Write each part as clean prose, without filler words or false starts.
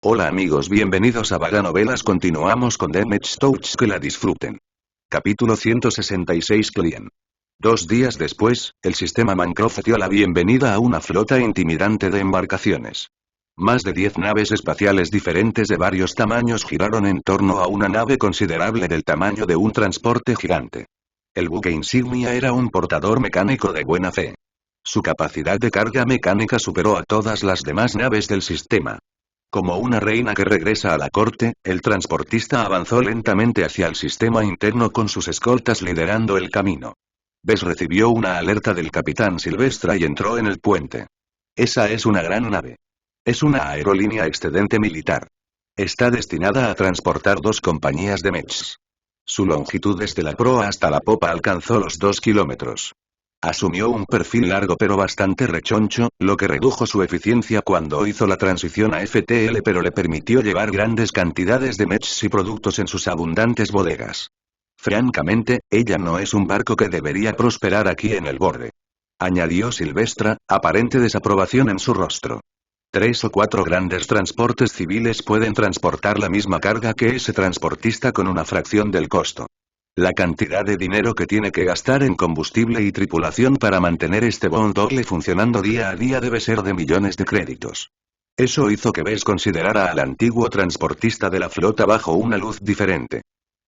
Hola amigos, bienvenidos a Vaga Novelas. Continuamos con Damage Touch, que la disfruten. Capítulo 166. Client. 2 días después, el sistema Mancroft dio la bienvenida a una flota intimidante de embarcaciones. Más de 10 naves espaciales diferentes de varios tamaños giraron en torno a una nave considerable del tamaño de un transporte gigante. El buque insignia era un portador mecánico de buena fe. Su capacidad de carga mecánica superó a todas las demás naves del sistema. Como una reina que regresa a la corte, el transportista avanzó lentamente hacia el sistema interno con sus escoltas liderando el camino. Bess recibió una alerta del capitán Silvestra y entró en el puente. Esa es una gran nave. Es una aerolínea excedente militar. Está destinada a transportar 2 compañías de mechs. Su longitud desde la proa hasta la popa alcanzó los 2 kilómetros. Asumió un perfil largo pero bastante rechoncho, lo que redujo su eficiencia cuando hizo la transición a FTL, pero le permitió llevar grandes cantidades de mechs y productos en sus abundantes bodegas. Francamente, ella no es un barco que debería prosperar aquí en el borde. Añadió Silvestra, aparente desaprobación en su rostro. 3 o 4 grandes transportes civiles pueden transportar la misma carga que ese transportista con una fracción del costo. La cantidad de dinero que tiene que gastar en combustible y tripulación para mantener este doble funcionando día a día debe ser de millones de créditos. Eso hizo que Bess considerara al antiguo transportista de la flota bajo una luz diferente.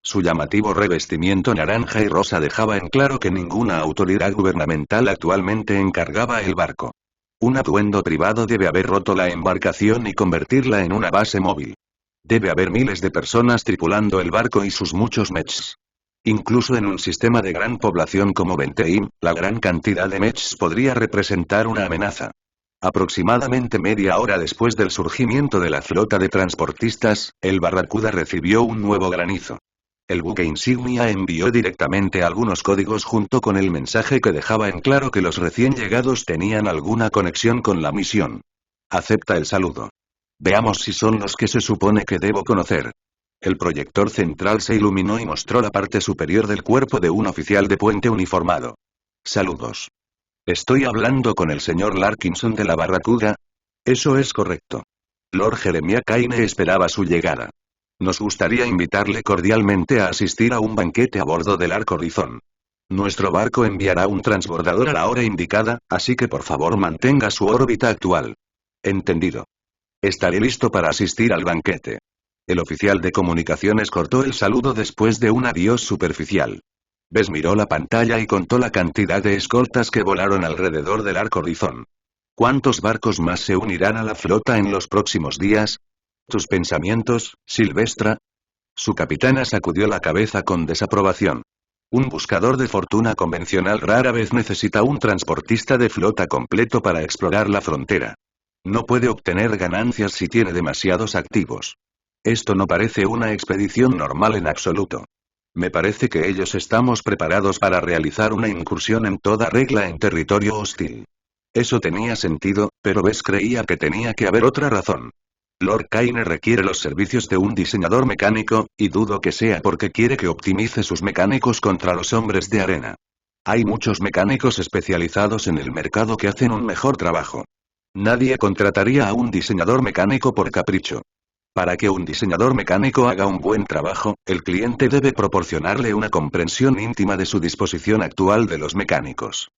Su llamativo revestimiento naranja y rosa dejaba en claro que ninguna autoridad gubernamental actualmente encargaba el barco. Un atuendo privado debe haber roto la embarcación y convertirla en una base móvil. Debe haber miles de personas tripulando el barco y sus muchos mechs. Incluso en un sistema de gran población como Bentheim, la gran cantidad de mechs podría representar una amenaza. Aproximadamente media hora después del surgimiento de la flota de transportistas, el Barracuda recibió un nuevo granizo. El buque insignia envió directamente algunos códigos junto con el mensaje que dejaba en claro que los recién llegados tenían alguna conexión con la misión. Acepta el saludo. Veamos si son los que se supone que debo conocer. El proyector central se iluminó y mostró la parte superior del cuerpo de un oficial de puente uniformado. Saludos. ¿Estoy hablando con el señor Larkinson de la Barracuda? Eso es correcto. Lord Jeremiah Kane esperaba su llegada. Nos gustaría invitarle cordialmente a asistir a un banquete a bordo del Ark Horizon. Nuestro barco enviará un transbordador a la hora indicada, así que por favor mantenga su órbita actual. Entendido. Estaré listo para asistir al banquete. El oficial de comunicaciones cortó el saludo después de un adiós superficial. Bess miró la pantalla y contó la cantidad de escoltas que volaron alrededor del Ark Horizon. ¿Cuántos barcos más se unirán a la flota en los próximos días? ¿Tus pensamientos, Silvestra? Su capitana sacudió la cabeza con desaprobación. Un buscador de fortuna convencional rara vez necesita un transportista de flota completo para explorar la frontera. No puede obtener ganancias si tiene demasiados activos. Esto no parece una expedición normal en absoluto. Me parece que ellos estamos preparados para realizar una incursión en toda regla en territorio hostil. Eso tenía sentido, pero Bess creía que tenía que haber otra razón. Lord Kane requiere los servicios de un diseñador mecánico, y dudo que sea porque quiere que optimice sus mecánicos contra los hombres de arena. Hay muchos mecánicos especializados en el mercado que hacen un mejor trabajo. Nadie contrataría a un diseñador mecánico por capricho. Para que un diseñador mecánico haga un buen trabajo, el cliente debe proporcionarle una comprensión íntima de su disposición actual de los mecánicos.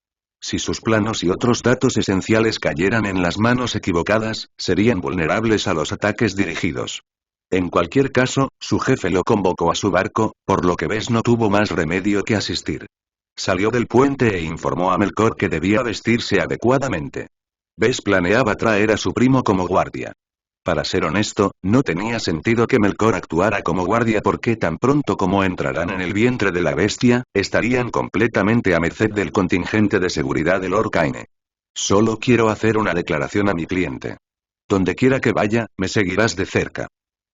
Si sus planos y otros datos esenciales cayeran en las manos equivocadas, serían vulnerables a los ataques dirigidos. En cualquier caso, su jefe lo convocó a su barco, por lo que Bess no tuvo más remedio que asistir. Salió del puente e informó a Melkor que debía vestirse adecuadamente. Bess planeaba traer a su primo como guardia. Para ser honesto, no tenía sentido que Melkor actuara como guardia porque tan pronto como entrarán en el vientre de la bestia, estarían completamente a merced del contingente de seguridad de Lord Kane. Solo quiero hacer una declaración a mi cliente. Donde quiera que vaya, me seguirás de cerca.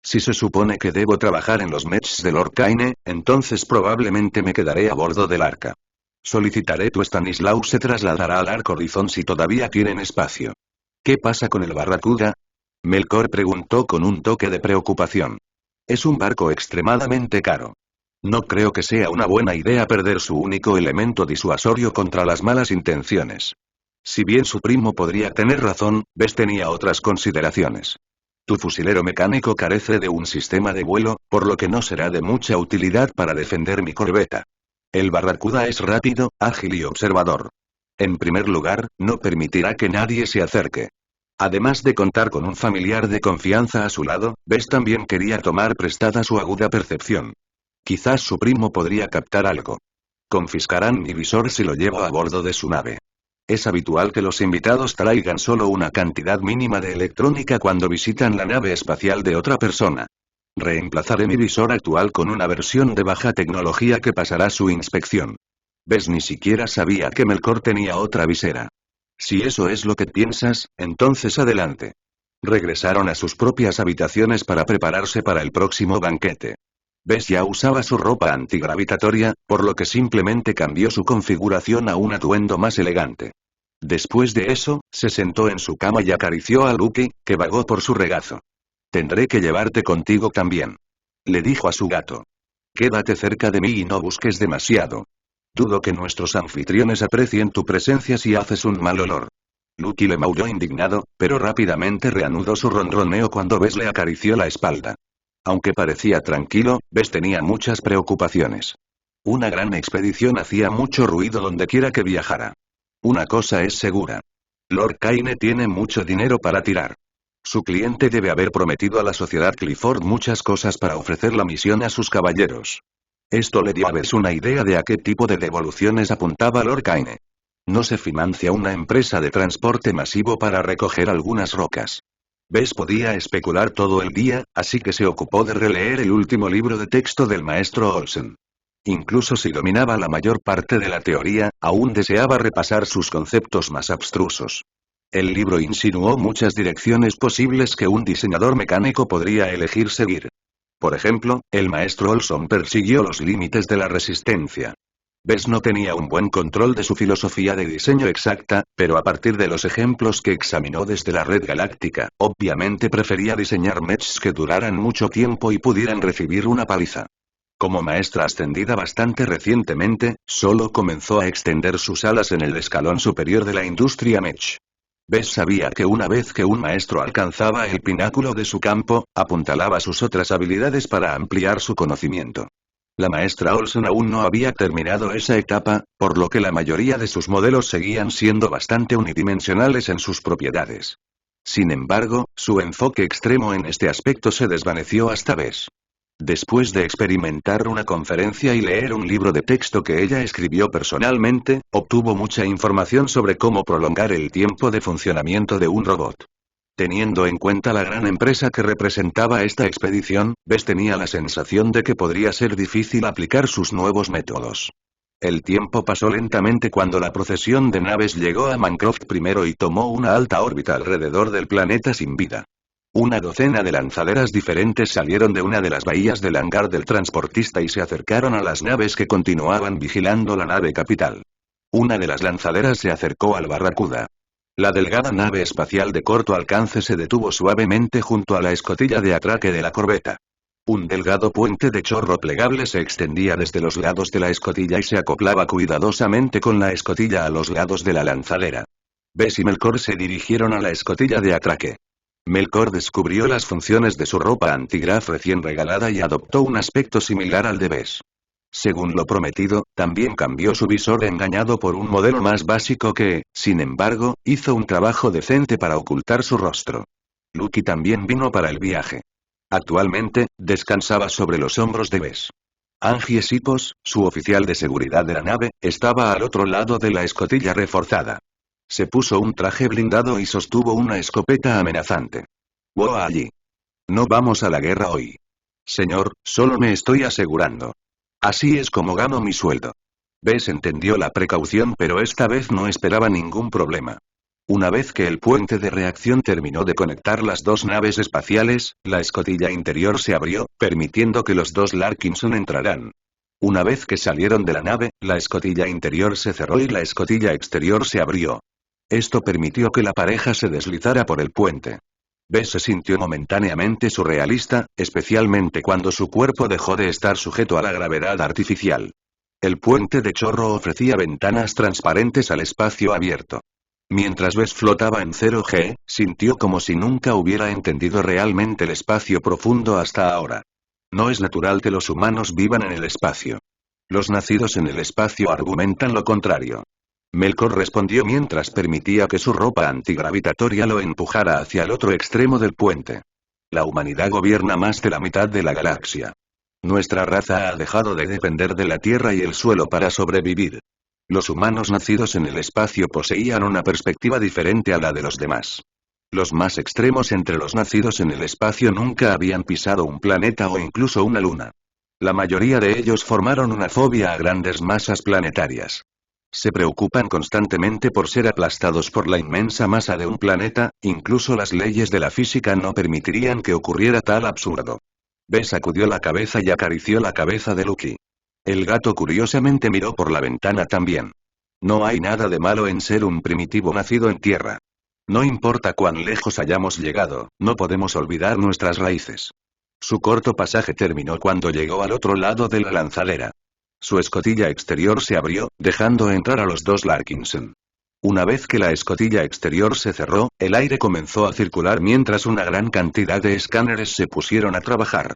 Si se supone que debo trabajar en los mechs de Lord Kane, entonces probablemente me quedaré a bordo del arca. Solicitaré tu Stanislaw se trasladará al Ark Horizon si todavía tienen espacio. ¿Qué pasa con el Barracuda? Melkor preguntó con un toque de preocupación. Es un barco extremadamente caro. No creo que sea una buena idea perder su único elemento disuasorio contra las malas intenciones. Si bien su primo podría tener razón, Bess tenía otras consideraciones. Tu fusilero mecánico carece de un sistema de vuelo, por lo que no será de mucha utilidad para defender mi corbeta. El Barracuda es rápido, ágil y observador. En primer lugar, no permitirá que nadie se acerque. Además de contar con un familiar de confianza a su lado, Bess también quería tomar prestada su aguda percepción. Quizás su primo podría captar algo. Confiscarán mi visor si lo llevo a bordo de su nave. Es habitual que los invitados traigan solo una cantidad mínima de electrónica cuando visitan la nave espacial de otra persona. Reemplazaré mi visor actual con una versión de baja tecnología que pasará su inspección. Bess ni siquiera sabía que Melkor tenía otra visera. Si eso es lo que piensas, entonces adelante. Regresaron a sus propias habitaciones para prepararse para el próximo banquete. Bess ya usaba su ropa antigravitatoria, por lo que simplemente cambió su configuración a un atuendo más elegante. Después de eso, se sentó en su cama y acarició a Lucky, que vagó por su regazo. Tendré que llevarte contigo también. Le dijo a su gato. Quédate cerca de mí y no busques demasiado. Dudo que nuestros anfitriones aprecien tu presencia si haces un mal olor. Lucky le maulló indignado, pero rápidamente reanudó su ronroneo cuando Bess le acarició la espalda. Aunque parecía tranquilo, Bess tenía muchas preocupaciones. Una gran expedición hacía mucho ruido donde quiera que viajara. Una cosa es segura. Lord Kaine tiene mucho dinero para tirar. Su cliente debe haber prometido a la sociedad Clifford muchas cosas para ofrecer la misión a sus caballeros. Esto le dio a Bess una idea de a qué tipo de devoluciones apuntaba Lord Kaine. No se financia una empresa de transporte masivo para recoger algunas rocas. Bess podía especular todo el día, así que se ocupó de releer el último libro de texto del maestro Olsen. Incluso si dominaba la mayor parte de la teoría, aún deseaba repasar sus conceptos más abstrusos. El libro insinuó muchas direcciones posibles que un diseñador mecánico podría elegir seguir. Por ejemplo, el maestro Olson persiguió los límites de la resistencia. Bess no tenía un buen control de su filosofía de diseño exacta, pero a partir de los ejemplos que examinó desde la red galáctica, obviamente prefería diseñar mechs que duraran mucho tiempo y pudieran recibir una paliza. Como maestra ascendida bastante recientemente, solo comenzó a extender sus alas en el escalón superior de la industria mech. Bess sabía que una vez que un maestro alcanzaba el pináculo de su campo, apuntalaba sus otras habilidades para ampliar su conocimiento. La maestra Olsen aún no había terminado esa etapa, por lo que la mayoría de sus modelos seguían siendo bastante unidimensionales en sus propiedades. Sin embargo, su enfoque extremo en este aspecto se desvaneció hasta Bess. Después de experimentar una conferencia y leer un libro de texto que ella escribió personalmente, obtuvo mucha información sobre cómo prolongar el tiempo de funcionamiento de un robot. Teniendo en cuenta la gran empresa que representaba esta expedición, Bess tenía la sensación de que podría ser difícil aplicar sus nuevos métodos. El tiempo pasó lentamente cuando la procesión de naves llegó a Mancroft primero y tomó una alta órbita alrededor del planeta sin vida. Una docena de lanzaderas diferentes salieron de una de las bahías del hangar del transportista y se acercaron a las naves que continuaban vigilando la nave capital. Una de las lanzaderas se acercó al Barracuda. La delgada nave espacial de corto alcance se detuvo suavemente junto a la escotilla de atraque de la corbeta. Un delgado puente de chorro plegable se extendía desde los lados de la escotilla y se acoplaba cuidadosamente con la escotilla a los lados de la lanzadera. Bess y Melkor se dirigieron a la escotilla de atraque. Melkor descubrió las funciones de su ropa antigraf recién regalada y adoptó un aspecto similar al de Bess. Según lo prometido, también cambió su visor engañado por un modelo más básico que, sin embargo, hizo un trabajo decente para ocultar su rostro. Lucky también vino para el viaje. Actualmente, descansaba sobre los hombros de Bess. Angie Sipos, su oficial de seguridad de la nave, estaba al otro lado de la escotilla reforzada. Se puso un traje blindado y sostuvo una escopeta amenazante. «Voy allí. No vamos a la guerra hoy. Señor, solo me estoy asegurando. Así es como gano mi sueldo». Bess entendió la precaución pero esta vez no esperaba ningún problema. Una vez que el puente de reacción terminó de conectar las dos naves espaciales, la escotilla interior se abrió, permitiendo que los dos Larkinson entraran. Una vez que salieron de la nave, la escotilla interior se cerró y la escotilla exterior se abrió. Esto permitió que la pareja se deslizara por el puente. Bess se sintió momentáneamente surrealista, especialmente cuando su cuerpo dejó de estar sujeto a la gravedad artificial. El puente de chorro ofrecía ventanas transparentes al espacio abierto. Mientras Bess flotaba en 0G, sintió como si nunca hubiera entendido realmente el espacio profundo hasta ahora. No es natural que los humanos vivan en el espacio. Los nacidos en el espacio argumentan lo contrario. Melkor respondió mientras permitía que su ropa antigravitatoria lo empujara hacia el otro extremo del puente. La humanidad gobierna más de la mitad de la galaxia. Nuestra raza ha dejado de depender de la tierra y el suelo para sobrevivir. Los humanos nacidos en el espacio poseían una perspectiva diferente a la de los demás. Los más extremos entre los nacidos en el espacio nunca habían pisado un planeta o incluso una luna. La mayoría de ellos formaron una fobia a grandes masas planetarias. Se preocupan constantemente por ser aplastados por la inmensa masa de un planeta, incluso las leyes de la física no permitirían que ocurriera tal absurdo. Bess sacudió la cabeza y acarició la cabeza de Lucky. El gato curiosamente miró por la ventana también. No hay nada de malo en ser un primitivo nacido en tierra. No importa cuán lejos hayamos llegado, no podemos olvidar nuestras raíces. Su corto pasaje terminó cuando llegó al otro lado de la lanzadera. Su escotilla exterior se abrió, dejando entrar a los dos Larkinson. Una vez que la escotilla exterior se cerró, el aire comenzó a circular mientras una gran cantidad de escáneres se pusieron a trabajar.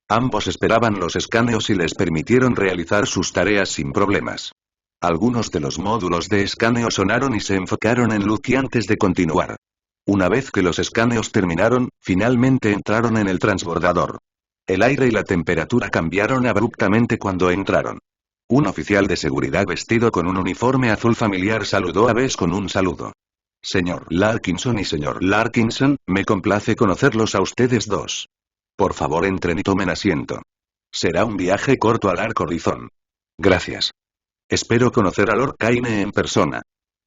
Ambos esperaban los escaneos y les permitieron realizar sus tareas sin problemas. Algunos de los módulos de escaneo sonaron y se enfocaron en Lucky antes de continuar. Una vez que los escaneos terminaron, finalmente entraron en el transbordador. El aire y la temperatura cambiaron abruptamente cuando entraron. Un oficial de seguridad vestido con un uniforme azul familiar saludó a Bess con un saludo. Señor Larkinson y señor Larkinson, me complace conocerlos a ustedes dos. Por favor entren y tomen asiento. Será un viaje corto al Arco Horizon. Gracias. Espero conocer a Lord Kaine en persona.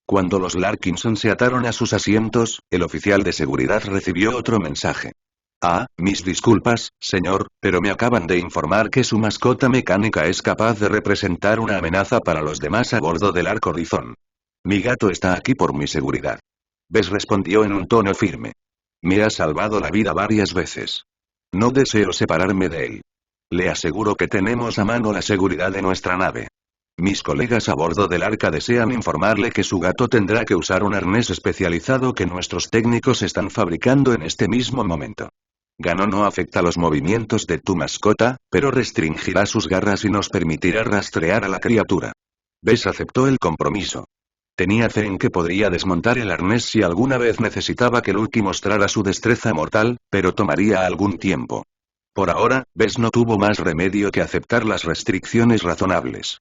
Cuando los Larkinson se ataron a sus asientos, el oficial de seguridad recibió otro mensaje. Mis disculpas, señor, pero me acaban de informar que su mascota mecánica es capaz de representar una amenaza para los demás a bordo del Arco Horizon. Mi gato está aquí por mi seguridad. Bess respondió en un tono firme. Me ha salvado la vida varias veces. No deseo separarme de él. Le aseguro que tenemos a mano la seguridad de nuestra nave. Mis colegas a bordo del Arca desean informarle que su gato tendrá que usar un arnés especializado que nuestros técnicos están fabricando en este mismo momento. Gano no afecta los movimientos de tu mascota, pero restringirá sus garras y nos permitirá rastrear a la criatura. Bess aceptó el compromiso. Tenía fe en que podría desmontar el arnés si alguna vez necesitaba que Lucky mostrara su destreza mortal, pero tomaría algún tiempo. Por ahora, Bess no tuvo más remedio que aceptar las restricciones razonables.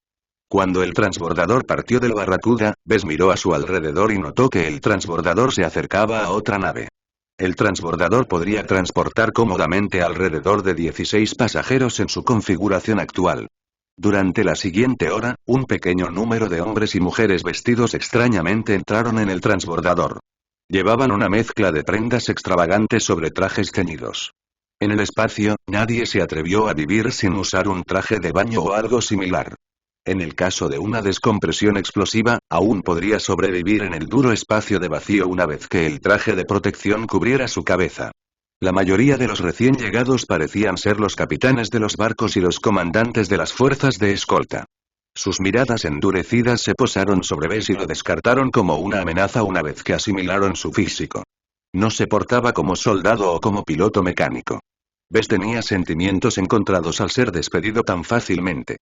Cuando el transbordador partió del Barracuda, Bess miró a su alrededor y notó que el transbordador se acercaba a otra nave. El transbordador podría transportar cómodamente alrededor de 16 pasajeros en su configuración actual. Durante la siguiente hora, un pequeño número de hombres y mujeres vestidos extrañamente entraron en el transbordador. Llevaban una mezcla de prendas extravagantes sobre trajes ceñidos. En el espacio, nadie se atrevió a vivir sin usar un traje de baño o algo similar. En el caso de una descompresión explosiva, aún podría sobrevivir en el duro espacio de vacío una vez que el traje de protección cubriera su cabeza. La mayoría de los recién llegados parecían ser los capitanes de los barcos y los comandantes de las fuerzas de escolta. Sus miradas endurecidas se posaron sobre Bess y lo descartaron como una amenaza una vez que asimilaron su físico. No se portaba como soldado o como piloto mecánico. Bess tenía sentimientos encontrados al ser despedido tan fácilmente.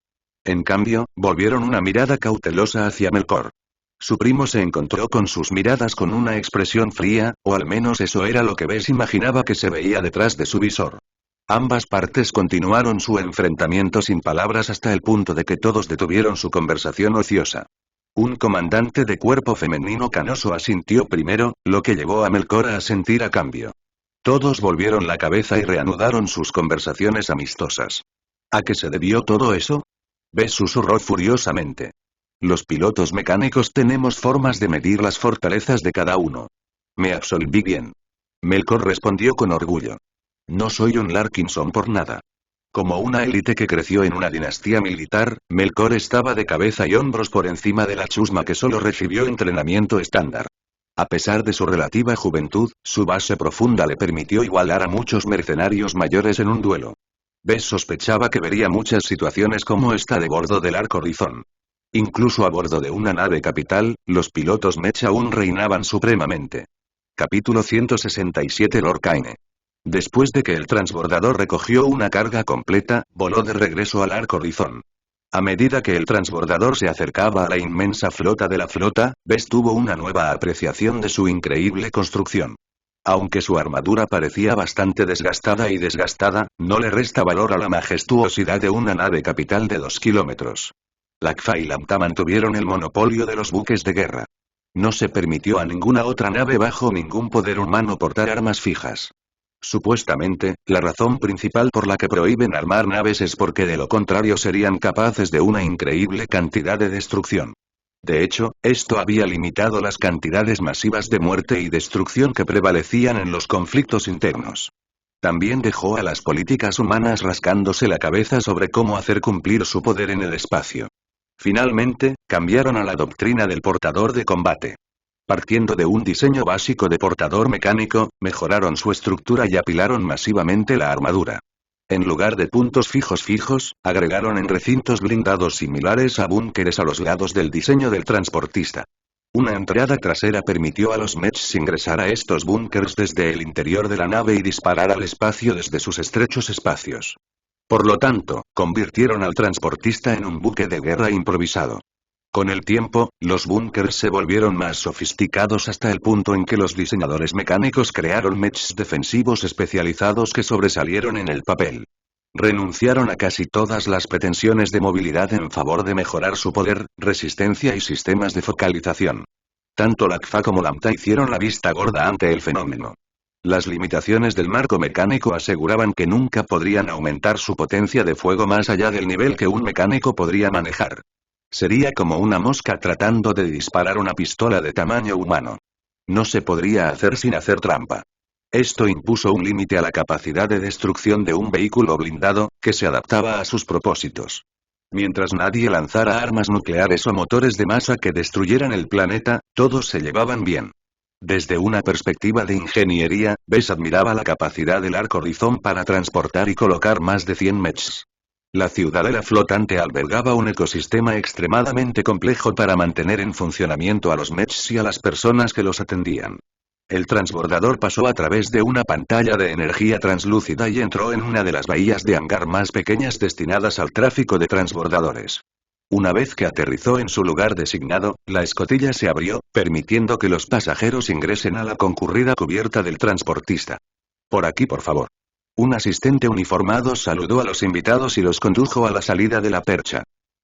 En cambio, volvieron una mirada cautelosa hacia Melkor. Su primo se encontró con sus miradas con una expresión fría, o al menos eso era lo que Bess imaginaba que se veía detrás de su visor. Ambas partes continuaron su enfrentamiento sin palabras hasta el punto de que todos detuvieron su conversación ociosa. Un comandante de cuerpo femenino canoso asintió primero, lo que llevó a Melkor a asentir a cambio. Todos volvieron la cabeza y reanudaron sus conversaciones amistosas. ¿A qué se debió todo eso? Bess susurró furiosamente. Los pilotos mecánicos tenemos formas de medir las fortalezas de cada uno. Me absolví bien. Melkor respondió con orgullo. No soy un Larkinson por nada. Como una élite que creció en una dinastía militar, Melkor estaba de cabeza y hombros por encima de la chusma que solo recibió entrenamiento estándar. A pesar de su relativa juventud, su base profunda le permitió igualar a muchos mercenarios mayores en un duelo. Bess sospechaba que vería muchas situaciones como esta de bordo del Arco Horizon. Incluso a bordo de una nave capital, los pilotos Mech aún reinaban supremamente. Capítulo 167 Lorcaine. Después de que el transbordador recogió una carga completa, voló de regreso al Arco Horizon. A medida que el transbordador se acercaba a la inmensa flota de la flota, Bess tuvo una nueva apreciación de su increíble construcción. Aunque su armadura parecía bastante desgastada, no le resta valor a la majestuosidad de una nave capital de 2 kilómetros. Lakfa y Lambda mantuvieron el monopolio de los buques de guerra. No se permitió a ninguna otra nave bajo ningún poder humano portar armas fijas. Supuestamente, la razón principal por la que prohíben armar naves es porque de lo contrario serían capaces de una increíble cantidad de destrucción. De hecho, esto había limitado las cantidades masivas de muerte y destrucción que prevalecían en los conflictos internos. También dejó a las políticas humanas rascándose la cabeza sobre cómo hacer cumplir su poder en el espacio. Finalmente, cambiaron a la doctrina del portador de combate. Partiendo de un diseño básico de portador mecánico, mejoraron su estructura y apilaron masivamente la armadura. En lugar de puntos fijos, agregaron en recintos blindados similares a búnkeres a los lados del diseño del transportista. Una entrada trasera permitió a los Mechs ingresar a estos búnkers desde el interior de la nave y disparar al espacio desde sus estrechos espacios. Por lo tanto, convirtieron al transportista en un buque de guerra improvisado. Con el tiempo, los búnkers se volvieron más sofisticados hasta el punto en que los diseñadores mecánicos crearon mechs defensivos especializados que sobresalieron en el papel. Renunciaron a casi todas las pretensiones de movilidad en favor de mejorar su poder, resistencia y sistemas de focalización. Tanto Lakfa como Lambda hicieron la vista gorda ante el fenómeno. Las limitaciones del marco mecánico aseguraban que nunca podrían aumentar su potencia de fuego más allá del nivel que un mecánico podría manejar. Sería como una mosca tratando de disparar una pistola de tamaño humano. No se podría hacer sin hacer trampa. Esto impuso un límite a la capacidad de destrucción de un vehículo blindado, que se adaptaba a sus propósitos. Mientras nadie lanzara armas nucleares o motores de masa que destruyeran el planeta, todos se llevaban bien. Desde una perspectiva de ingeniería, Bess admiraba la capacidad del Arco Horizon para transportar y colocar más de 100 mechs. La ciudadela flotante albergaba un ecosistema extremadamente complejo para mantener en funcionamiento a los mechs y a las personas que los atendían. El transbordador pasó a través de una pantalla de energía translúcida y entró en una de las bahías de hangar más pequeñas destinadas al tráfico de transbordadores. Una vez que aterrizó en su lugar designado, la escotilla se abrió, permitiendo que los pasajeros ingresen a la concurrida cubierta del transportista. Por aquí, por favor. Un asistente uniformado saludó a los invitados y los condujo a la salida de la percha.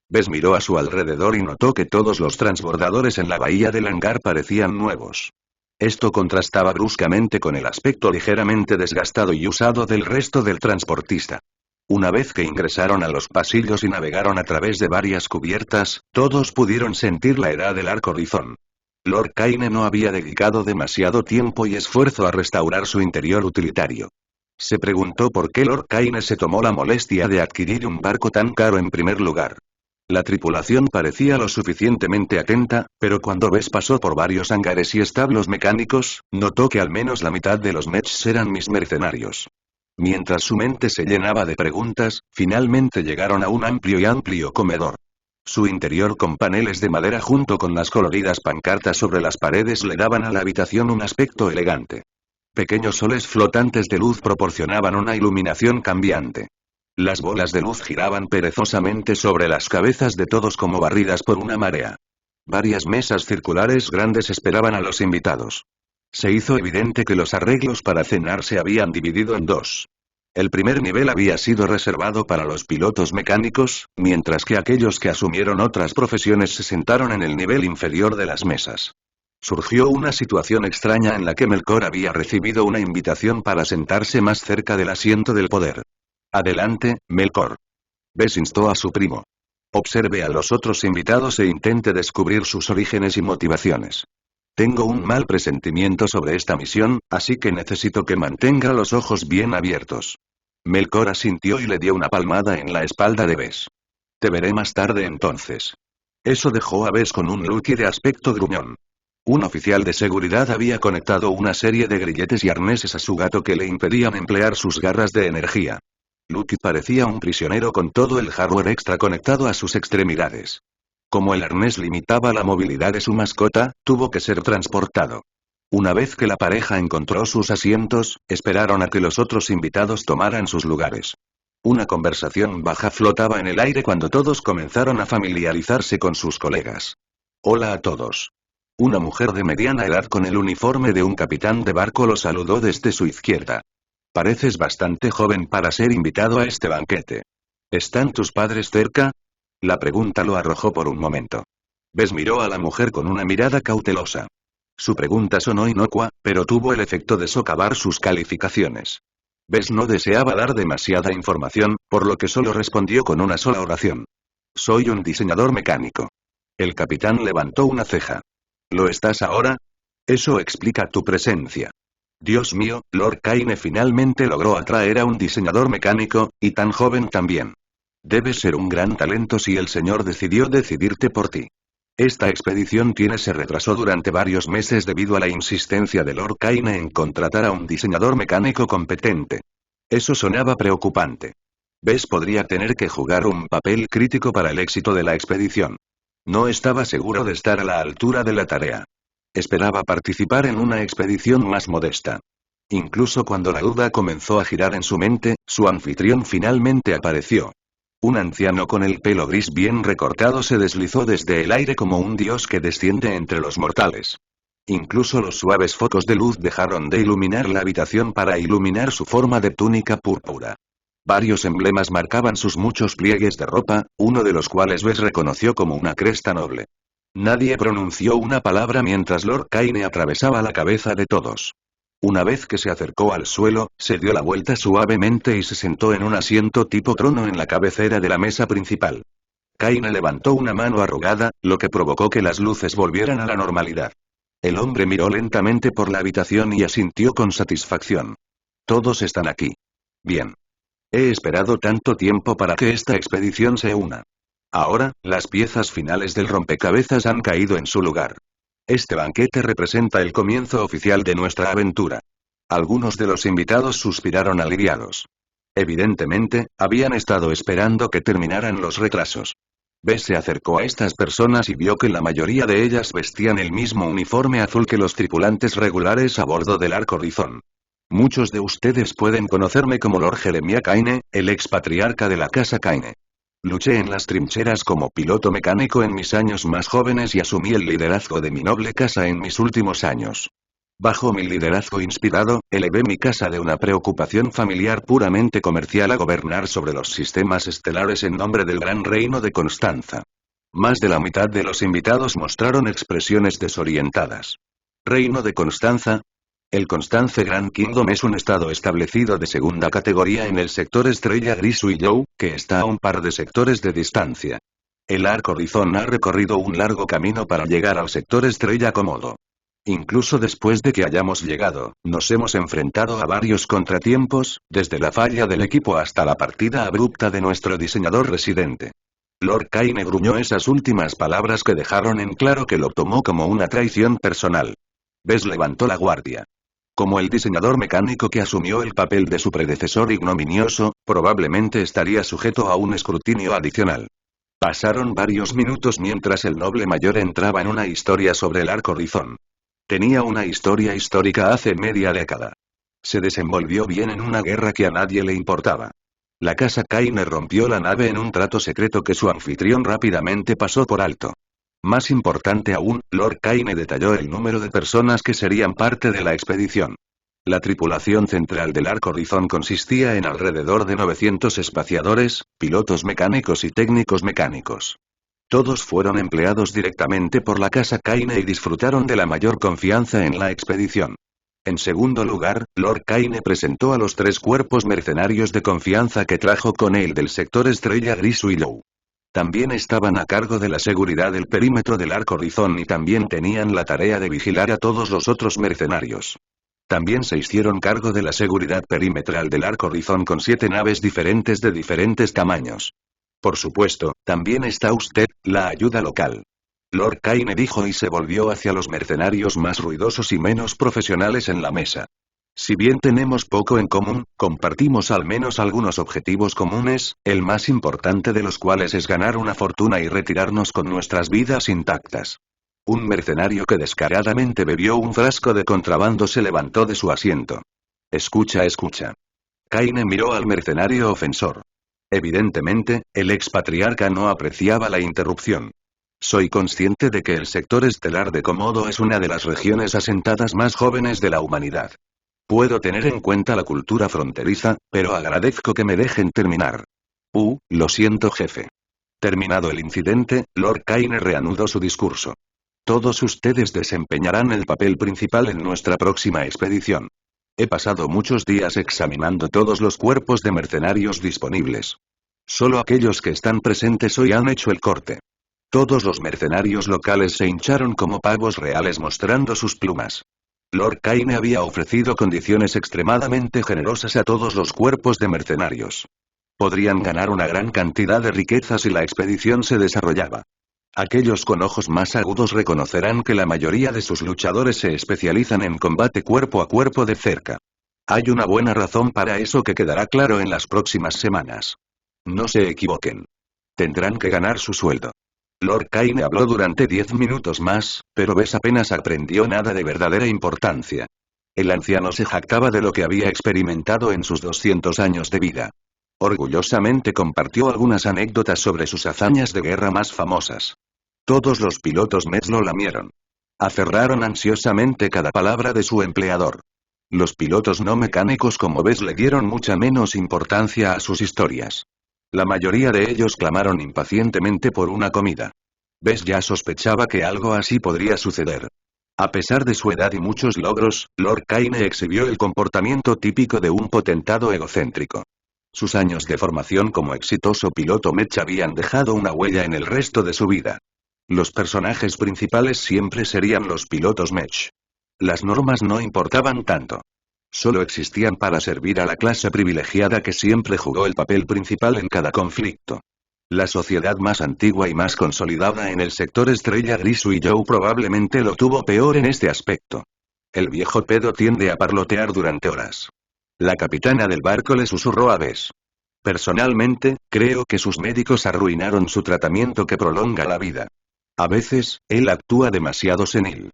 Bess miró a su alrededor y notó que todos los transbordadores en la bahía del hangar parecían nuevos. Esto contrastaba bruscamente con el aspecto ligeramente desgastado y usado del resto del transportista. Una vez que ingresaron a los pasillos y navegaron a través de varias cubiertas, todos pudieron sentir la edad del Arco Horizon. Lorcaine no había dedicado demasiado tiempo y esfuerzo a restaurar su interior utilitario. Se preguntó por qué Lorcaine se tomó la molestia de adquirir un barco tan caro en primer lugar. La tripulación parecía lo suficientemente atenta, pero cuando Bess pasó por varios hangares y establos mecánicos, notó que al menos la mitad de los mechs eran mis mercenarios. Mientras su mente se llenaba de preguntas, finalmente llegaron a un amplio comedor. Su interior con paneles de madera junto con las coloridas pancartas sobre las paredes le daban a la habitación un aspecto elegante. Pequeños soles flotantes de luz proporcionaban una iluminación cambiante. Las bolas de luz giraban perezosamente sobre las cabezas de todos como barridas por una marea. Varias mesas circulares grandes esperaban a los invitados. Se hizo evidente que los arreglos para cenar se habían dividido en dos. El primer nivel había sido reservado para los pilotos mecánicos, mientras que aquellos que asumieron otras profesiones se sentaron en el nivel inferior de las mesas. Surgió una situación extraña en la que Melkor había recibido una invitación para sentarse más cerca del asiento del poder. Adelante, Melkor. Bess instó a su primo. Observe a los otros invitados e intente descubrir sus orígenes y motivaciones. Tengo un mal presentimiento sobre esta misión, así que necesito que mantenga los ojos bien abiertos. Melkor asintió y le dio una palmada en la espalda de Bess. Te veré más tarde entonces. Eso dejó a Bess con un Lucky de aspecto gruñón. Un oficial de seguridad había conectado una serie de grilletes y arneses a su gato que le impedían emplear sus garras de energía. Lucky parecía un prisionero con todo el hardware extra conectado a sus extremidades. Como el arnés limitaba la movilidad de su mascota, tuvo que ser transportado. Una vez que la pareja encontró sus asientos, esperaron a que los otros invitados tomaran sus lugares. Una conversación baja flotaba en el aire cuando todos comenzaron a familiarizarse con sus colegas. Hola a todos. Una mujer de mediana edad con el uniforme de un capitán de barco lo saludó desde su izquierda. Pareces bastante joven para ser invitado a este banquete. ¿Están tus padres cerca? La pregunta lo arrojó por un momento. Bess miró a la mujer con una mirada cautelosa. Su pregunta sonó inocua, pero tuvo el efecto de socavar sus calificaciones. Bess no deseaba dar demasiada información, por lo que solo respondió con una sola oración. Soy un diseñador mecánico. El capitán levantó una ceja. ¿Lo estás ahora? Eso explica tu presencia. Dios mío, Lord Kaine finalmente logró atraer a un diseñador mecánico, y tan joven también. Debes ser un gran talento si el señor decidió decidirte por ti. Esta expedición se retrasó durante varios meses debido a la insistencia de Lord Kaine en contratar a un diseñador mecánico competente. Eso sonaba preocupante. Bess podría tener que jugar un papel crítico para el éxito de la expedición. No estaba seguro de estar a la altura de la tarea. Esperaba participar en una expedición más modesta. Incluso cuando la duda comenzó a girar en su mente, su anfitrión finalmente apareció. Un anciano con el pelo gris bien recortado se deslizó desde el aire como un dios que desciende entre los mortales. Incluso los suaves focos de luz dejaron de iluminar la habitación para iluminar su forma de túnica púrpura. Varios emblemas marcaban sus muchos pliegues de ropa, uno de los cuales Bess reconoció como una cresta noble. Nadie pronunció una palabra mientras Lord Kaine atravesaba la cabeza de todos. Una vez que se acercó al suelo, se dio la vuelta suavemente y se sentó en un asiento tipo trono en la cabecera de la mesa principal. Kaine levantó una mano arrugada, lo que provocó que las luces volvieran a la normalidad. El hombre miró lentamente por la habitación y asintió con satisfacción. Todos están aquí. Bien. He esperado tanto tiempo para que esta expedición se una. Ahora, las piezas finales del rompecabezas han caído en su lugar. Este banquete representa el comienzo oficial de nuestra aventura. Algunos de los invitados suspiraron aliviados. Evidentemente, habían estado esperando que terminaran los retrasos. Bess se acercó a estas personas y vio que la mayoría de ellas vestían el mismo uniforme azul que los tripulantes regulares a bordo del Ark Horizon. Muchos de ustedes pueden conocerme como Lord Jeremiah Kaine, el expatriarca de la casa Kaine. Luché en las trincheras como piloto mecánico en mis años más jóvenes y asumí el liderazgo de mi noble casa en mis últimos años. Bajo mi liderazgo inspirado, elevé mi casa de una preocupación familiar puramente comercial a gobernar sobre los sistemas estelares en nombre del Gran Reino de Constanza. Más de la mitad de los invitados mostraron expresiones desorientadas. ¿Reino de Constanza? El Constance Grand Kingdom es un estado establecido de segunda categoría en el sector Estrella Gris Willow, que está a un par de sectores de distancia. El Ark Horizon ha recorrido un largo camino para llegar al sector Estrella Cómodo. Incluso después de que hayamos llegado, nos hemos enfrentado a varios contratiempos, desde la falla del equipo hasta la partida abrupta de nuestro diseñador residente. Lord Kaine gruñó esas últimas palabras que dejaron en claro que lo tomó como una traición personal. Bess levantó la guardia. Como el diseñador mecánico que asumió el papel de su predecesor ignominioso, probablemente estaría sujeto a un escrutinio adicional. Pasaron varios minutos mientras el noble mayor entraba en una historia sobre el Ark Horizon. Tenía una historia histórica hace media década. Se desenvolvió bien en una guerra que a nadie le importaba. La casa Kaine rompió la nave en un trato secreto que su anfitrión rápidamente pasó por alto. Más importante aún, Lord Kaine detalló el número de personas que serían parte de la expedición. La tripulación central del Ark Horizon consistía en alrededor de 900 espaciadores, pilotos mecánicos y técnicos mecánicos. Todos fueron empleados directamente por la casa Kaine y disfrutaron de la mayor confianza en la expedición. En segundo lugar, Lord Kaine presentó a los 3 cuerpos mercenarios de confianza que trajo con él del sector Estrella Gris Willow. También estaban a cargo de la seguridad del perímetro del Ark Horizon y también tenían la tarea de vigilar a todos los otros mercenarios. También se hicieron cargo de la seguridad perimetral del Ark Horizon con 7 naves diferentes de diferentes tamaños. Por supuesto, también está usted, la ayuda local. Lord Kaine dijo y se volvió hacia los mercenarios más ruidosos y menos profesionales en la mesa. Si bien tenemos poco en común, compartimos al menos algunos objetivos comunes, el más importante de los cuales es ganar una fortuna y retirarnos con nuestras vidas intactas. Un mercenario que descaradamente bebió un frasco de contrabando se levantó de su asiento. Escucha, escucha. Kaine miró al mercenario ofensor. Evidentemente, el expatriarca no apreciaba la interrupción. Soy consciente de que el sector estelar de Komodo es una de las regiones asentadas más jóvenes de la humanidad. Puedo tener en cuenta la cultura fronteriza, pero agradezco que me dejen terminar. Lo siento, jefe. Terminado el incidente, Lord Kaine reanudó su discurso. Todos ustedes desempeñarán el papel principal en nuestra próxima expedición. He pasado muchos días examinando todos los cuerpos de mercenarios disponibles. Solo aquellos que están presentes hoy han hecho el corte. Todos los mercenarios locales se hincharon como pavos reales mostrando sus plumas. Lord Kaine había ofrecido condiciones extremadamente generosas a todos los cuerpos de mercenarios. Podrían ganar una gran cantidad de riquezas si la expedición se desarrollaba. Aquellos con ojos más agudos reconocerán que la mayoría de sus luchadores se especializan en combate cuerpo a cuerpo de cerca. Hay una buena razón para eso que quedará claro en las próximas semanas. No se equivoquen. Tendrán que ganar su sueldo. Lord Kaine habló durante 10 minutos más, pero Bess apenas aprendió nada de verdadera importancia. El anciano se jactaba de lo que había experimentado en sus 200 años de vida. Orgullosamente compartió algunas anécdotas sobre sus hazañas de guerra más famosas. Todos los pilotos Mets lo lamieron. Aferraron ansiosamente cada palabra de su empleador. Los pilotos no mecánicos como Bess le dieron mucha menos importancia a sus historias. La mayoría de ellos clamaron impacientemente por una comida. Bess ya sospechaba que algo así podría suceder. A pesar de su edad y muchos logros, Lord Kaine exhibió el comportamiento típico de un potentado egocéntrico. Sus años de formación como exitoso piloto Mech habían dejado una huella en el resto de su vida. Los personajes principales siempre serían los pilotos Mech. Las normas no importaban tanto. Solo existían para servir a la clase privilegiada que siempre jugó el papel principal en cada conflicto. La sociedad más antigua y más consolidada en el sector Estrella Grisú y Joe probablemente lo tuvo peor en este aspecto. El viejo pedo tiende a parlotear durante horas. La capitana del barco le susurró a Bess. Personalmente, creo que sus médicos arruinaron su tratamiento que prolonga la vida. A veces, él actúa demasiado senil.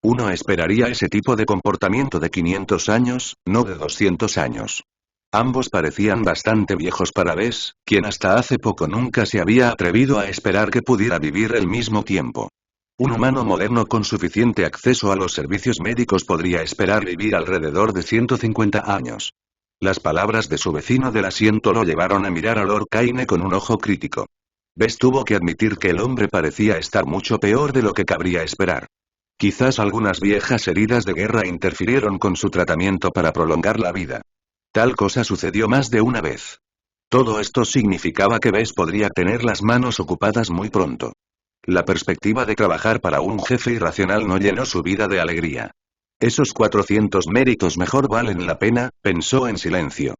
Uno esperaría ese tipo de comportamiento de 500 años, no de 200 años. Ambos parecían bastante viejos para Bess, quien hasta hace poco nunca se había atrevido a esperar que pudiera vivir el mismo tiempo. Un humano moderno con suficiente acceso a los servicios médicos podría esperar vivir alrededor de 150 años. Las palabras de su vecino del asiento lo llevaron a mirar a Lord Kaine con un ojo crítico. Bess tuvo que admitir que el hombre parecía estar mucho peor de lo que cabría esperar. Quizás algunas viejas heridas de guerra interfirieron con su tratamiento para prolongar la vida. Tal cosa sucedió más de una vez. Todo esto significaba que Bess podría tener las manos ocupadas muy pronto. La perspectiva de trabajar para un jefe irracional no llenó su vida de alegría. Esos 400 méritos mejor valen la pena, pensó en silencio.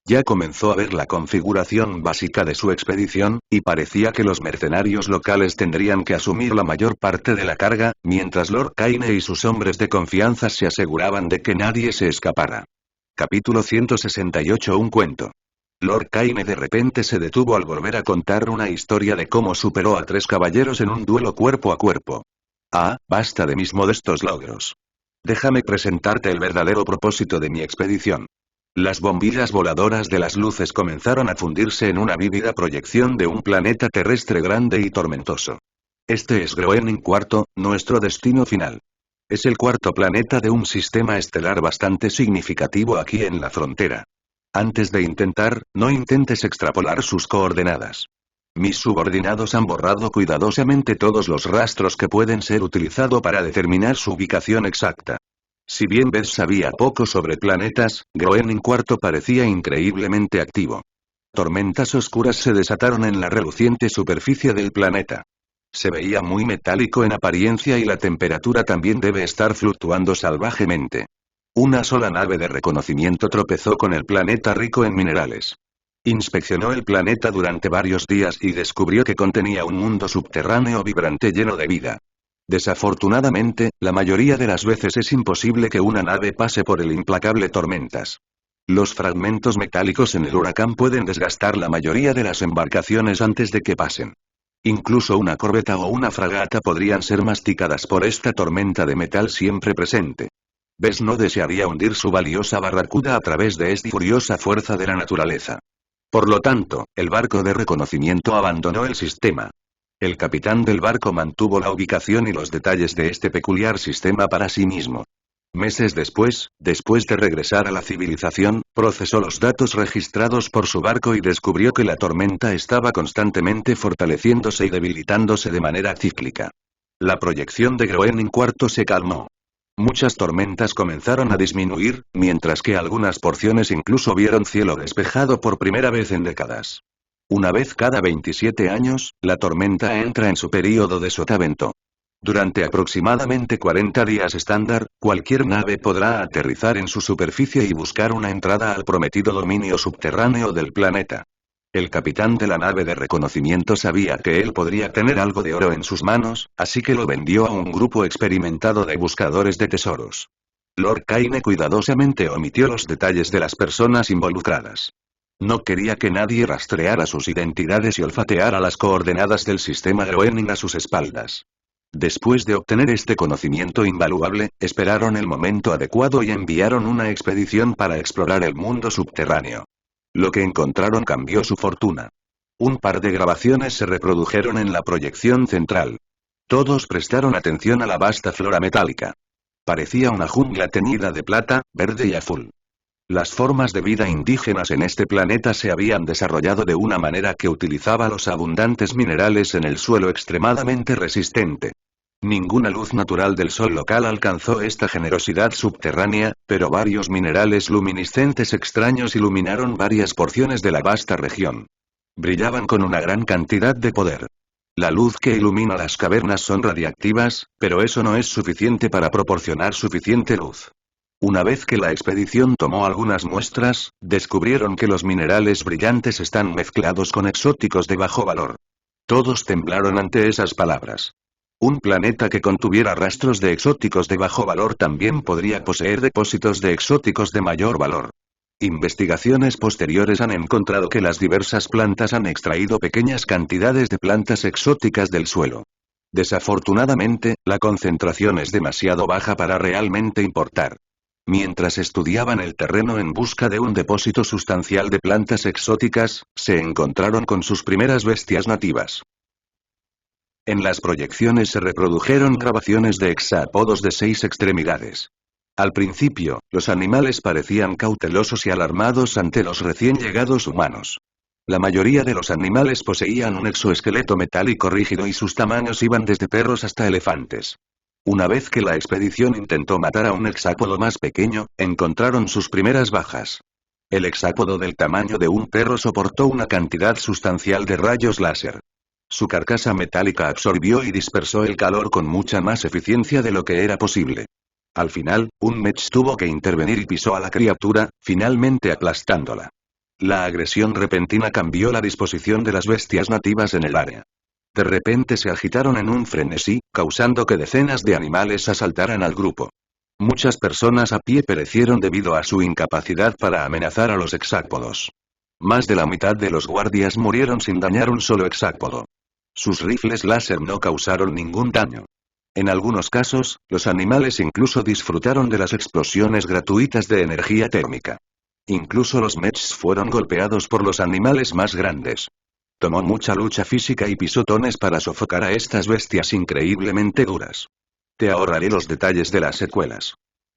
Ya comenzó a ver la configuración básica de su expedición, y parecía que los mercenarios locales tendrían que asumir la mayor parte de la carga, mientras Lord Kaine y sus hombres de confianza se aseguraban de que nadie se escapara. Capítulo 168. Un cuento. Lord Kaine de repente se detuvo al volver a contar una historia de cómo superó a 3 caballeros en un duelo cuerpo a cuerpo. Basta de mis modestos logros. Déjame presentarte el verdadero propósito de mi expedición. Las bombillas voladoras de las luces comenzaron a fundirse en una vívida proyección de un planeta terrestre grande y tormentoso. Este es Groening IV, nuestro destino final. Es el cuarto planeta de un sistema estelar bastante significativo aquí en la frontera. Antes de intentar, no intentes extrapolar sus coordenadas. Mis subordinados han borrado cuidadosamente todos los rastros que pueden ser utilizados para determinar su ubicación exacta. Si bien Bess sabía poco sobre planetas, Groening IV parecía increíblemente activo. Tormentas oscuras se desataron en la reluciente superficie del planeta. Se veía muy metálico en apariencia y la temperatura también debe estar fluctuando salvajemente. Una sola nave de reconocimiento tropezó con el planeta rico en minerales. Inspeccionó el planeta durante varios días y descubrió que contenía un mundo subterráneo vibrante lleno de vida. Desafortunadamente, la mayoría de las veces es imposible que una nave pase por el implacable tormentas. Los fragmentos metálicos en el huracán pueden desgastar la mayoría de las embarcaciones antes de que pasen. Incluso una corbeta o una fragata podrían ser masticadas por esta tormenta de metal siempre presente. Bess no desearía hundir su valiosa barracuda a través de esta furiosa fuerza de la naturaleza. Por lo tanto, el barco de reconocimiento abandonó el sistema. El capitán del barco mantuvo la ubicación y los detalles de este peculiar sistema para sí mismo. Meses después de regresar a la civilización, procesó los datos registrados por su barco y descubrió que la tormenta estaba constantemente fortaleciéndose y debilitándose de manera cíclica. La proyección de Groening IV se calmó. Muchas tormentas comenzaron a disminuir, mientras que algunas porciones incluso vieron cielo despejado por primera vez en décadas. Una vez cada 27 años, la tormenta entra en su período de sotavento. Durante aproximadamente 40 días estándar, cualquier nave podrá aterrizar en su superficie y buscar una entrada al prometido dominio subterráneo del planeta. El capitán de la nave de reconocimiento sabía que él podría tener algo de oro en sus manos, así que lo vendió a un grupo experimentado de buscadores de tesoros. Lord Kaine cuidadosamente omitió los detalles de las personas involucradas. No quería que nadie rastreara sus identidades y olfateara las coordenadas del sistema Groening a sus espaldas. Después de obtener este conocimiento invaluable, esperaron el momento adecuado y enviaron una expedición para explorar el mundo subterráneo. Lo que encontraron cambió su fortuna. Un par de grabaciones se reprodujeron en la proyección central. Todos prestaron atención a la vasta flora metálica. Parecía una jungla teñida de plata, verde y azul. Las formas de vida indígenas en este planeta se habían desarrollado de una manera que utilizaba los abundantes minerales en el suelo extremadamente resistente. Ninguna luz natural del sol local alcanzó esta generosidad subterránea, pero varios minerales luminiscentes extraños iluminaron varias porciones de la vasta región. Brillaban con una gran cantidad de poder. La luz que ilumina las cavernas son radiactivas, pero eso no es suficiente para proporcionar suficiente luz. Una vez que la expedición tomó algunas muestras, descubrieron que los minerales brillantes están mezclados con exóticos de bajo valor. Todos temblaron ante esas palabras. Un planeta que contuviera rastros de exóticos de bajo valor también podría poseer depósitos de exóticos de mayor valor. Investigaciones posteriores han encontrado que las diversas plantas han extraído pequeñas cantidades de plantas exóticas del suelo. Desafortunadamente, la concentración es demasiado baja para realmente importar. Mientras estudiaban el terreno en busca de un depósito sustancial de plantas exóticas, se encontraron con sus primeras bestias nativas. En las proyecciones se reprodujeron grabaciones de hexápodos de 6 extremidades. Al principio, los animales parecían cautelosos y alarmados ante los recién llegados humanos. La mayoría de los animales poseían un exoesqueleto metálico rígido y sus tamaños iban desde perros hasta elefantes. Una vez que la expedición intentó matar a un hexápodo más pequeño, encontraron sus primeras bajas. El hexápodo del tamaño de un perro soportó una cantidad sustancial de rayos láser. Su carcasa metálica absorbió y dispersó el calor con mucha más eficiencia de lo que era posible. Al final, un mech tuvo que intervenir y pisó a la criatura, finalmente aplastándola. La agresión repentina cambió la disposición de las bestias nativas en el área. De repente se agitaron en un frenesí, causando que decenas de animales asaltaran al grupo. Muchas personas a pie perecieron debido a su incapacidad para amenazar a los hexápodos. Más de la mitad de los guardias murieron sin dañar un solo hexápodo. Sus rifles láser no causaron ningún daño. En algunos casos, los animales incluso disfrutaron de las explosiones gratuitas de energía térmica. Incluso los mechs fueron golpeados por los animales más grandes. Tomó mucha lucha física y pisotones para sofocar a estas bestias increíblemente duras. Te ahorraré los detalles de las secuelas.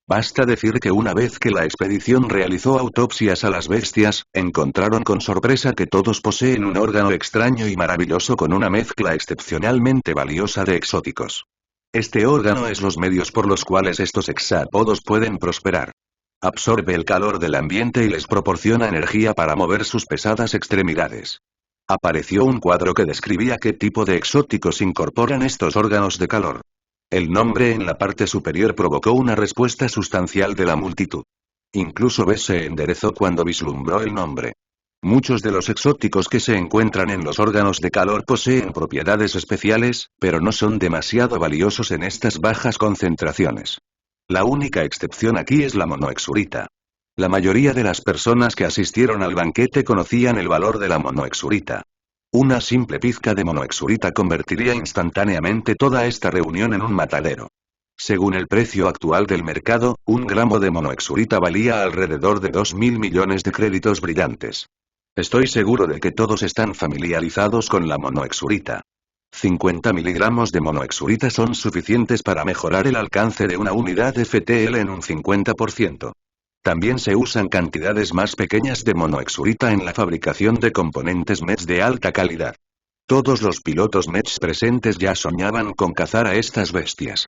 Basta decir que una vez que la expedición realizó autopsias a las bestias, encontraron con sorpresa que todos poseen un órgano extraño y maravilloso con una mezcla excepcionalmente valiosa de exóticos. Este órgano es los medios por los cuales estos hexápodos pueden prosperar. Absorbe el calor del ambiente y les proporciona energía para mover sus pesadas extremidades. Apareció un cuadro que describía qué tipo de exóticos incorporan estos órganos de calor. El nombre en la parte superior provocó una respuesta sustancial de la multitud. Incluso Bess se enderezó cuando vislumbró el nombre. Muchos de los exóticos que se encuentran en los órganos de calor poseen propiedades especiales, pero no son demasiado valiosos en estas bajas concentraciones. La única excepción aquí es la monoexurita. La mayoría de las personas que asistieron al banquete conocían el valor de la monoexurita. Una simple pizca de monoexurita convertiría instantáneamente toda esta reunión en un matadero. Según el precio actual del mercado, un gramo de monoexurita valía alrededor de 2.000 millones de créditos brillantes. Estoy seguro de que todos están familiarizados con la monoexurita. 50 miligramos de monoexurita son suficientes para mejorar el alcance de una unidad FTL en un 50%. También se usan cantidades más pequeñas de monoexurita en la fabricación de componentes METS de alta calidad. Todos los pilotos METS presentes ya soñaban con cazar a estas bestias.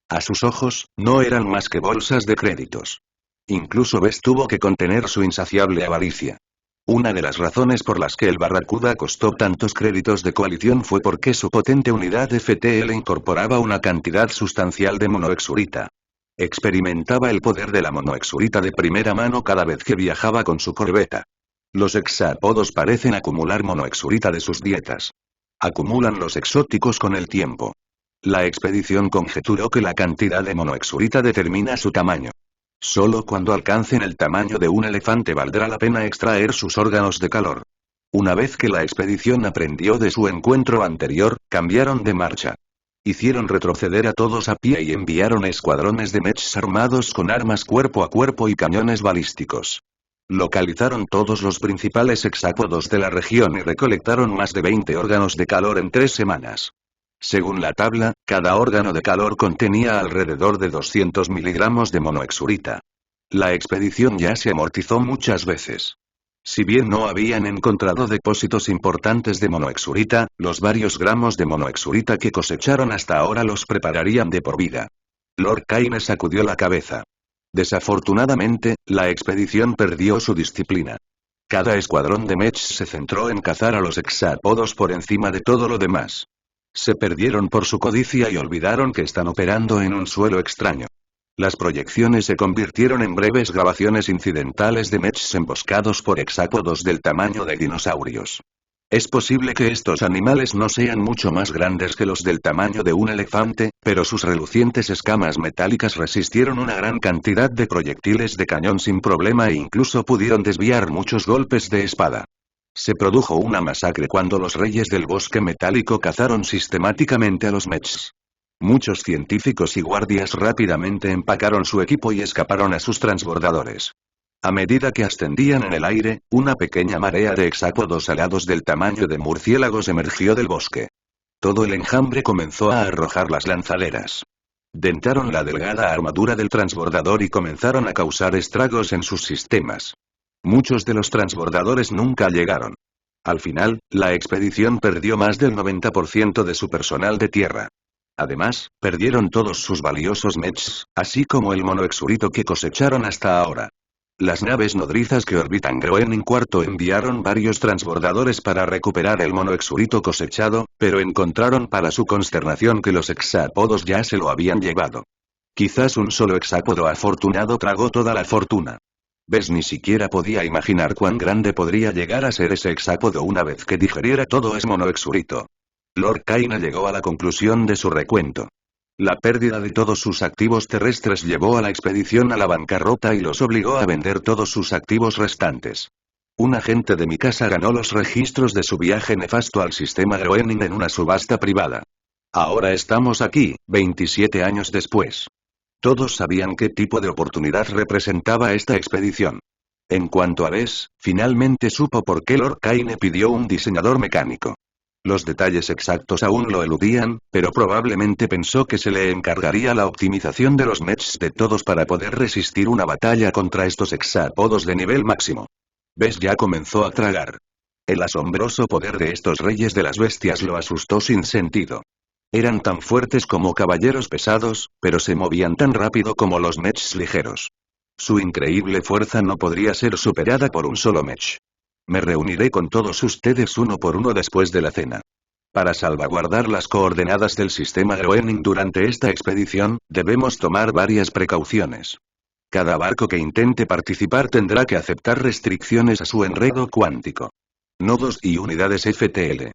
A sus ojos, no eran más que bolsas de créditos. Incluso Bess tuvo que contener su insaciable avaricia. Una de las razones por las que el Barracuda costó tantos créditos de coalición fue porque su potente unidad FTL incorporaba una cantidad sustancial de monoexurita. Experimentaba el poder de la monoexurita de primera mano cada vez que viajaba con su corbeta. Los hexápodos parecen acumular monoexurita de sus dietas. Acumulan los exóticos con el tiempo. La expedición conjeturó que la cantidad de monoexurita determina su tamaño. Solo cuando alcancen el tamaño de un elefante valdrá la pena extraer sus órganos de calor. Una vez que la expedición aprendió de su encuentro anterior, cambiaron de marcha. Hicieron retroceder a todos a pie y enviaron escuadrones de mechs armados con armas cuerpo a cuerpo y cañones balísticos. Localizaron todos los principales hexápodos de la región y recolectaron más de 20 órganos de calor en 3 semanas. Según la tabla, cada órgano de calor contenía alrededor de 200 miligramos de monoexurita. La expedición ya se amortizó muchas veces. Si bien no habían encontrado depósitos importantes de monoexurita, los varios gramos de monoexurita que cosecharon hasta ahora los prepararían de por vida. Lord Kaine sacudió la cabeza. Desafortunadamente, la expedición perdió su disciplina. Cada escuadrón de mechs se centró en cazar a los hexápodos por encima de todo lo demás. Se perdieron por su codicia y olvidaron que están operando en un suelo extraño. Las proyecciones se convirtieron en breves grabaciones incidentales de mechs emboscados por hexápodos del tamaño de dinosaurios. Es posible que estos animales no sean mucho más grandes que los del tamaño de un elefante, pero sus relucientes escamas metálicas resistieron una gran cantidad de proyectiles de cañón sin problema e incluso pudieron desviar muchos golpes de espada. Se produjo una masacre cuando los reyes del bosque metálico cazaron sistemáticamente a los mechs. Muchos científicos y guardias rápidamente empacaron su equipo y escaparon a sus transbordadores. A medida que ascendían en el aire, una pequeña marea de hexápodos alados del tamaño de murciélagos emergió del bosque. Todo el enjambre comenzó a arrojar las lanzaderas. Dentaron la delgada armadura del transbordador y comenzaron a causar estragos en sus sistemas. Muchos de los transbordadores nunca llegaron. Al final, la expedición perdió más del 90% de su personal de tierra. Además, perdieron todos sus valiosos mechs, así como el monoexurito que cosecharon hasta ahora. Las naves nodrizas que orbitan Groening IV enviaron varios transbordadores para recuperar el monoexurito cosechado, pero encontraron para su consternación que los hexápodos ya se lo habían llevado. Quizás un solo hexápodo afortunado tragó toda la fortuna. Bess ni siquiera podía imaginar cuán grande podría llegar a ser ese hexápodo una vez que digeriera todo ese monoexurito. Lord Kaine llegó a la conclusión de su recuento. La pérdida de todos sus activos terrestres llevó a la expedición a la bancarrota y los obligó a vender todos sus activos restantes. Un agente de mi casa ganó los registros de su viaje nefasto al sistema Groening en una subasta privada. Ahora estamos aquí, 27 años después. Todos sabían qué tipo de oportunidad representaba esta expedición. En cuanto a Bess, finalmente supo por qué Lord Kaine pidió un diseñador mecánico. Los detalles exactos aún lo eludían, pero probablemente pensó que se le encargaría la optimización de los mechs de todos para poder resistir una batalla contra estos hexápodos de nivel máximo. Bess ya comenzó a tragar. El asombroso poder de estos reyes de las bestias lo asustó sin sentido. Eran tan fuertes como caballeros pesados, pero se movían tan rápido como los mechs ligeros. Su increíble fuerza no podría ser superada por un solo mech. Me reuniré con todos ustedes uno por uno después de la cena. Para salvaguardar las coordenadas del sistema Groening durante esta expedición, debemos tomar varias precauciones. Cada barco que intente participar tendrá que aceptar restricciones a su enredo cuántico. Nodos y unidades FTL.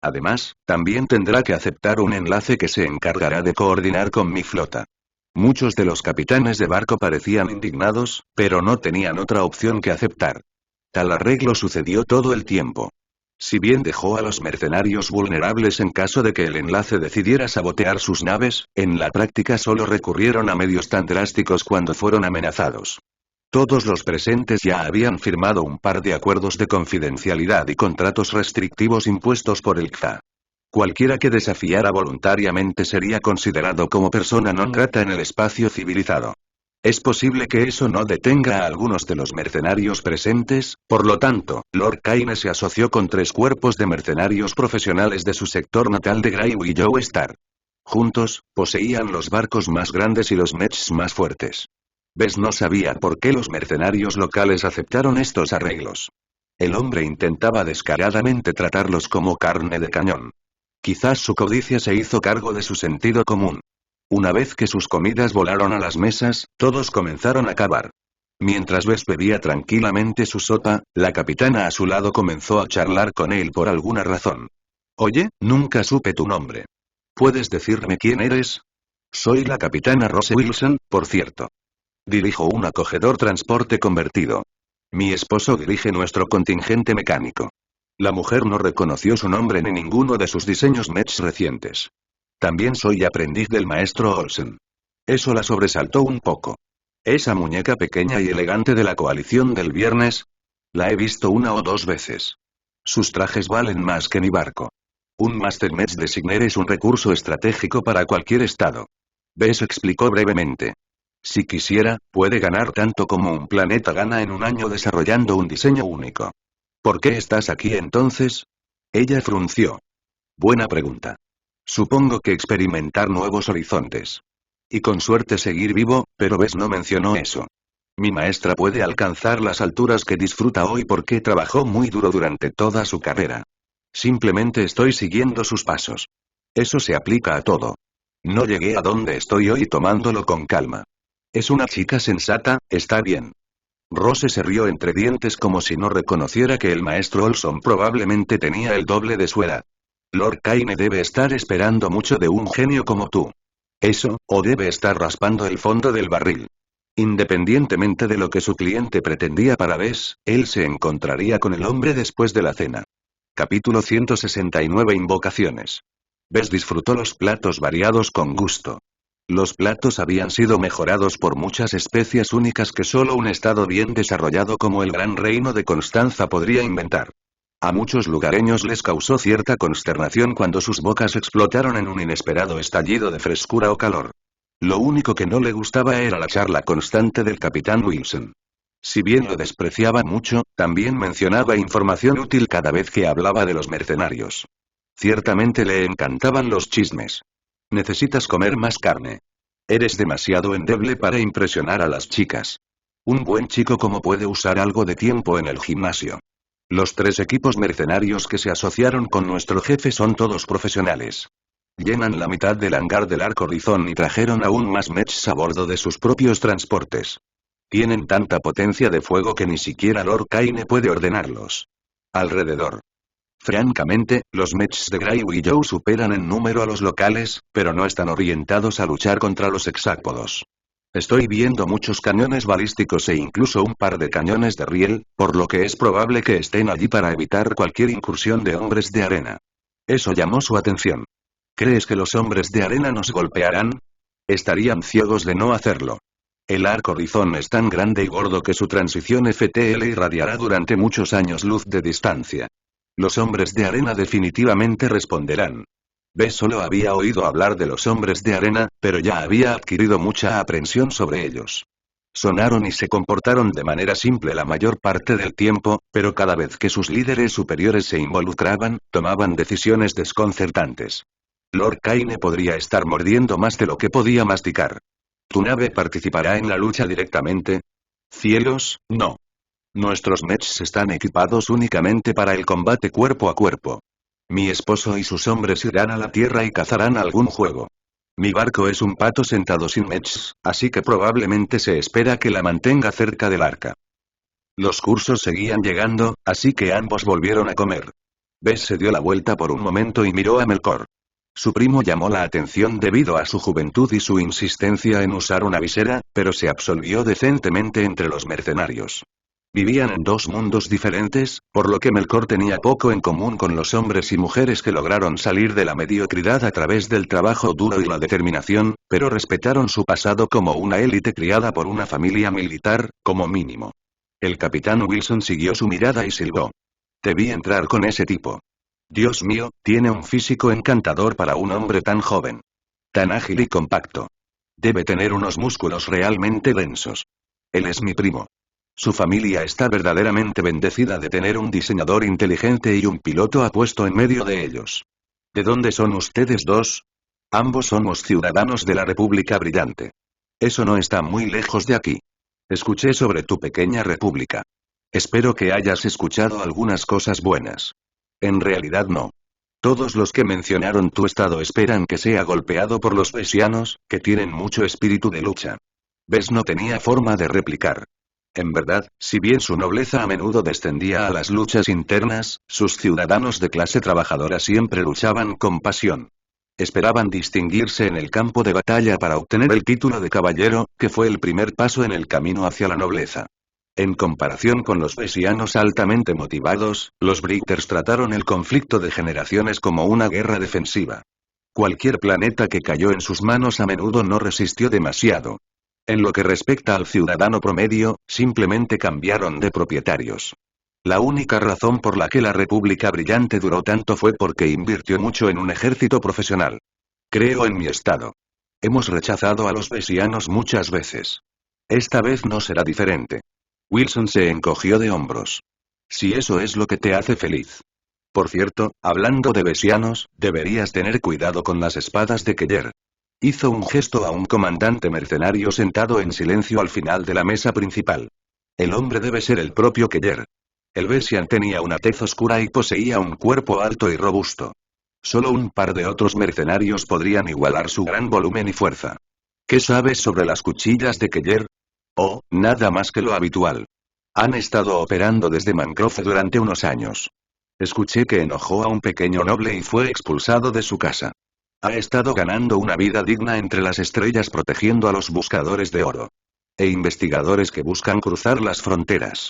Además, también tendrá que aceptar un enlace que se encargará de coordinar con mi flota. Muchos de los capitanes de barco parecían indignados, pero no tenían otra opción que aceptar. Tal arreglo sucedió todo el tiempo. Si bien dejó a los mercenarios vulnerables en caso de que el enlace decidiera sabotear sus naves, en la práctica solo recurrieron a medios tan drásticos cuando fueron amenazados. Todos los presentes ya habían firmado un par de acuerdos de confidencialidad y contratos restrictivos impuestos por el CFA. Cualquiera que desafiara voluntariamente sería considerado como persona non grata en el espacio civilizado. Es posible que eso no detenga a algunos de los mercenarios presentes, por lo tanto, Lord Kaine se asoció con 3 cuerpos de mercenarios profesionales de su sector natal de Grey Willow Star. Juntos, poseían los barcos más grandes y los mechs más fuertes. Bess no sabía por qué los mercenarios locales aceptaron estos arreglos. El hombre intentaba descaradamente tratarlos como carne de cañón. Quizás su codicia se hizo cargo de su sentido común. Una vez que sus comidas volaron a las mesas, todos comenzaron a cavar. Mientras Bess bebía tranquilamente su sopa, la capitana a su lado comenzó a charlar con él por alguna razón. Oye, nunca supe tu nombre. ¿Puedes decirme quién eres? Soy la capitana Rose Wilson, por cierto. Dirijo un acogedor transporte convertido. Mi esposo dirige nuestro contingente mecánico. La mujer no reconoció su nombre ni ninguno de sus diseños mechs recientes. También soy aprendiz del maestro Olsen. Eso la sobresaltó un poco. Esa muñeca pequeña y elegante de la coalición del viernes. La he visto 1 o 2 veces. Sus trajes valen más que mi barco. Un Master Mech Designer es un recurso estratégico para cualquier estado. Bess explicó brevemente. Si quisiera, puede ganar tanto como un planeta gana en un año desarrollando un diseño único. ¿Por qué estás aquí entonces? Ella frunció. Buena pregunta. Supongo que experimentar nuevos horizontes. Y con suerte seguir vivo, pero Bess no mencionó eso. Mi maestra puede alcanzar las alturas que disfruta hoy porque trabajó muy duro durante toda su carrera. Simplemente estoy siguiendo sus pasos. Eso se aplica a todo. No llegué a donde estoy hoy tomándolo con calma. Es una chica sensata, está bien. Rose se rió entre dientes como si no reconociera que el maestro Olson probablemente tenía el doble de su edad. Lord Kaine debe estar esperando mucho de un genio como tú. Eso, o debe estar raspando el fondo del barril. Independientemente de lo que su cliente pretendía para Bess, él se encontraría con el hombre después de la cena. Capítulo 169 Invocaciones. Bess disfrutó los platos variados con gusto. Los platos habían sido mejorados por muchas especias únicas que solo un estado bien desarrollado como el Gran Reino de Constanza podría inventar. A muchos lugareños les causó cierta consternación cuando sus bocas explotaron en un inesperado estallido de frescura o calor. Lo único que no le gustaba era la charla constante del capitán Wilson. Si bien lo despreciaba mucho, también mencionaba información útil cada vez que hablaba de los mercenarios. Ciertamente le encantaban los chismes. Necesitas comer más carne. Eres demasiado endeble para impresionar a las chicas. Un buen chico como puede usar algo de tiempo en el gimnasio. Los 3 equipos mercenarios que se asociaron con nuestro jefe son todos profesionales. Llenan la mitad del hangar del Arco Horizon y trajeron aún más mechs a bordo de sus propios transportes. Tienen tanta potencia de fuego que ni siquiera Lord Kaine puede ordenarlos. Alrededor. Francamente, los mechs de Grey Willow superan en número a los locales, pero no están orientados a luchar contra los hexápodos. Estoy viendo muchos cañones balísticos e incluso un par de cañones de riel, por lo que es probable que estén allí para evitar cualquier incursión de hombres de arena. Eso llamó su atención. ¿Crees que los hombres de arena nos golpearán? Estarían ciegos de no hacerlo. El Arco Horizon es tan grande y gordo que su transición FTL irradiará durante muchos años luz de distancia. Los hombres de arena definitivamente responderán. Bess solo había oído hablar de los hombres de arena, pero ya había adquirido mucha aprensión sobre ellos. Sonaron y se comportaron de manera simple la mayor parte del tiempo, pero cada vez que sus líderes superiores se involucraban, tomaban decisiones desconcertantes. Lord Kaine podría estar mordiendo más de lo que podía masticar. ¿Tu nave participará en la lucha directamente? Cielos, no. Nuestros mechs están equipados únicamente para el combate cuerpo a cuerpo. Mi esposo y sus hombres irán a la tierra y cazarán algún juego. Mi barco es un pato sentado sin mechs, así que probablemente se espera que la mantenga cerca del arca. Los cursos seguían llegando, así que ambos volvieron a comer. Bess se dio la vuelta por un momento y miró a Melkor. Su primo llamó la atención debido a su juventud y su insistencia en usar una visera, pero se absolvió decentemente entre los mercenarios. Vivían en dos mundos diferentes, por lo que Melkor tenía poco en común con los hombres y mujeres que lograron salir de la mediocridad a través del trabajo duro y la determinación, pero respetaron su pasado como una élite criada por una familia militar, como mínimo. El capitán Wilson siguió su mirada y silbó. Te vi entrar con ese tipo. Dios mío, tiene un físico encantador para un hombre tan joven. Tan ágil y compacto. Debe tener unos músculos realmente densos. Él es mi primo. Su familia está verdaderamente bendecida de tener un diseñador inteligente y un piloto apuesto en medio de ellos. ¿De dónde son ustedes dos? Ambos somos ciudadanos de la República Brillante. Eso no está muy lejos de aquí. Escuché sobre tu pequeña república. Espero que hayas escuchado algunas cosas buenas. En realidad no. Todos los que mencionaron tu estado esperan que sea golpeado por los vesianos, que tienen mucho espíritu de lucha. Bess no tenía forma de replicar. En verdad, si bien su nobleza a menudo descendía a las luchas internas, sus ciudadanos de clase trabajadora siempre luchaban con pasión. Esperaban distinguirse en el campo de batalla para obtener el título de caballero, que fue el primer paso en el camino hacia la nobleza. En comparación con los vesianos altamente motivados, los Britters trataron el conflicto de generaciones como una guerra defensiva. Cualquier planeta que cayó en sus manos a menudo no resistió demasiado. En lo que respecta al ciudadano promedio, simplemente cambiaron de propietarios. La única razón por la que la República Brillante duró tanto fue porque invirtió mucho en un ejército profesional. Creo en mi estado. Hemos rechazado a los vesianos muchas veces. Esta vez no será diferente. Wilson se encogió de hombros. Si eso es lo que te hace feliz. Por cierto, hablando de vesianos, deberías tener cuidado con las espadas de Keller. Hizo un gesto a un comandante mercenario sentado en silencio al final de la mesa principal. El hombre debe ser el propio Keller. El Vesian tenía una tez oscura y poseía un cuerpo alto y robusto. Solo un par de otros mercenarios podrían igualar su gran volumen y fuerza. ¿Qué sabes sobre las cuchillas de Keller? Oh, nada más que lo habitual. Han estado operando desde Mancroft durante unos años. Escuché que enojó a un pequeño noble y fue expulsado de su casa. Ha estado ganando una vida digna entre las estrellas protegiendo a los buscadores de oro. E investigadores que buscan cruzar las fronteras.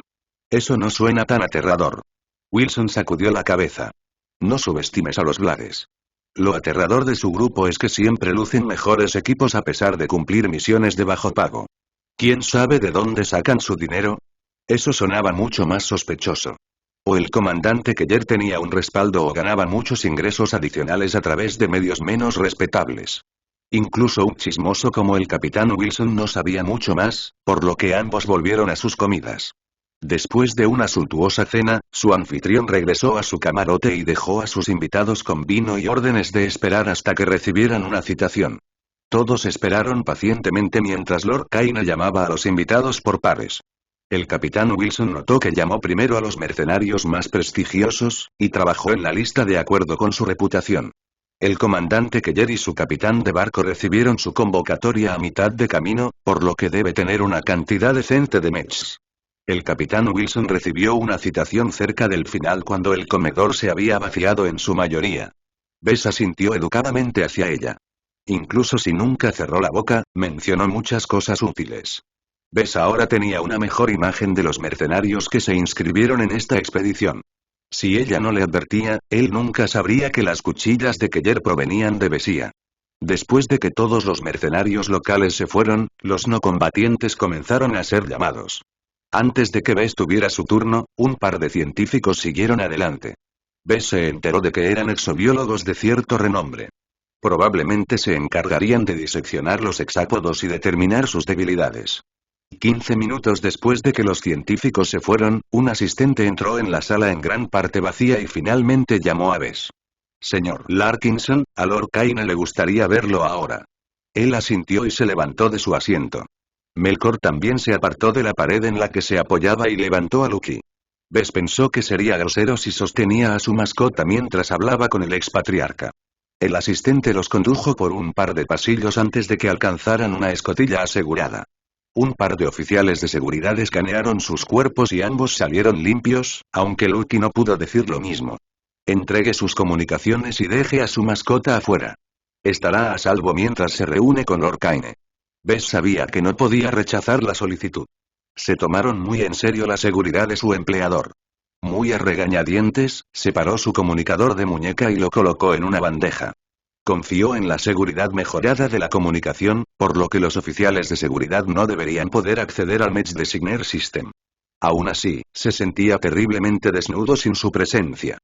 Eso no suena tan aterrador. Wilson sacudió la cabeza. No subestimes a los Blades. Lo aterrador de su grupo es que siempre lucen mejores equipos a pesar de cumplir misiones de bajo pago. ¿Quién sabe de dónde sacan su dinero? Eso sonaba mucho más sospechoso. O el comandante Keller tenía un respaldo o ganaba muchos ingresos adicionales a través de medios menos respetables. Incluso un chismoso como el capitán Wilson no sabía mucho más, por lo que ambos volvieron a sus comidas. Después de una suntuosa cena, su anfitrión regresó a su camarote y dejó a sus invitados con vino y órdenes de esperar hasta que recibieran una citación. Todos esperaron pacientemente mientras Lord Kaine llamaba a los invitados por pares. El capitán Wilson notó que llamó primero a los mercenarios más prestigiosos, y trabajó en la lista de acuerdo con su reputación. El comandante Keller y su capitán de barco recibieron su convocatoria a mitad de camino, por lo que debe tener una cantidad decente de mechs. El capitán Wilson recibió una citación cerca del final cuando el comedor se había vaciado en su mayoría. Bess asintió educadamente hacia ella. Incluso si nunca cerró la boca, mencionó muchas cosas útiles. Bess ahora tenía una mejor imagen de los mercenarios que se inscribieron en esta expedición. Si ella no le advertía, él nunca sabría que las cuchillas de Keller provenían de Besía. Después de que todos los mercenarios locales se fueron, los no combatientes comenzaron a ser llamados. Antes de que Bess tuviera su turno, un par de científicos siguieron adelante. Bess se enteró de que eran exobiólogos de cierto renombre. Probablemente se encargarían de diseccionar los hexápodos y determinar sus debilidades. 15 minutos después de que los científicos se fueron, un asistente entró en la sala en gran parte vacía y finalmente llamó a Bess. Señor Larkinson, a Lord Kaine le gustaría verlo ahora. Él asintió y se levantó de su asiento. Melkor también se apartó de la pared en la que se apoyaba y levantó a Lucky. Bess pensó que sería grosero si sostenía a su mascota mientras hablaba con el expatriarca. El asistente los condujo por un par de pasillos antes de que alcanzaran una escotilla asegurada. Un par de oficiales de seguridad escanearon sus cuerpos y ambos salieron limpios, aunque Lucky no pudo decir lo mismo. Entregue sus comunicaciones y deje a su mascota afuera. Estará a salvo mientras se reúne con Lord Kaine. Bess sabía que no podía rechazar la solicitud. Se tomaron muy en serio la seguridad de su empleador. Muy a regañadientes, separó su comunicador de muñeca y lo colocó en una bandeja. Confió en la seguridad mejorada de la comunicación, por lo que los oficiales de seguridad no deberían poder acceder al Match Designer System. Aún así, se sentía terriblemente desnudo sin su presencia.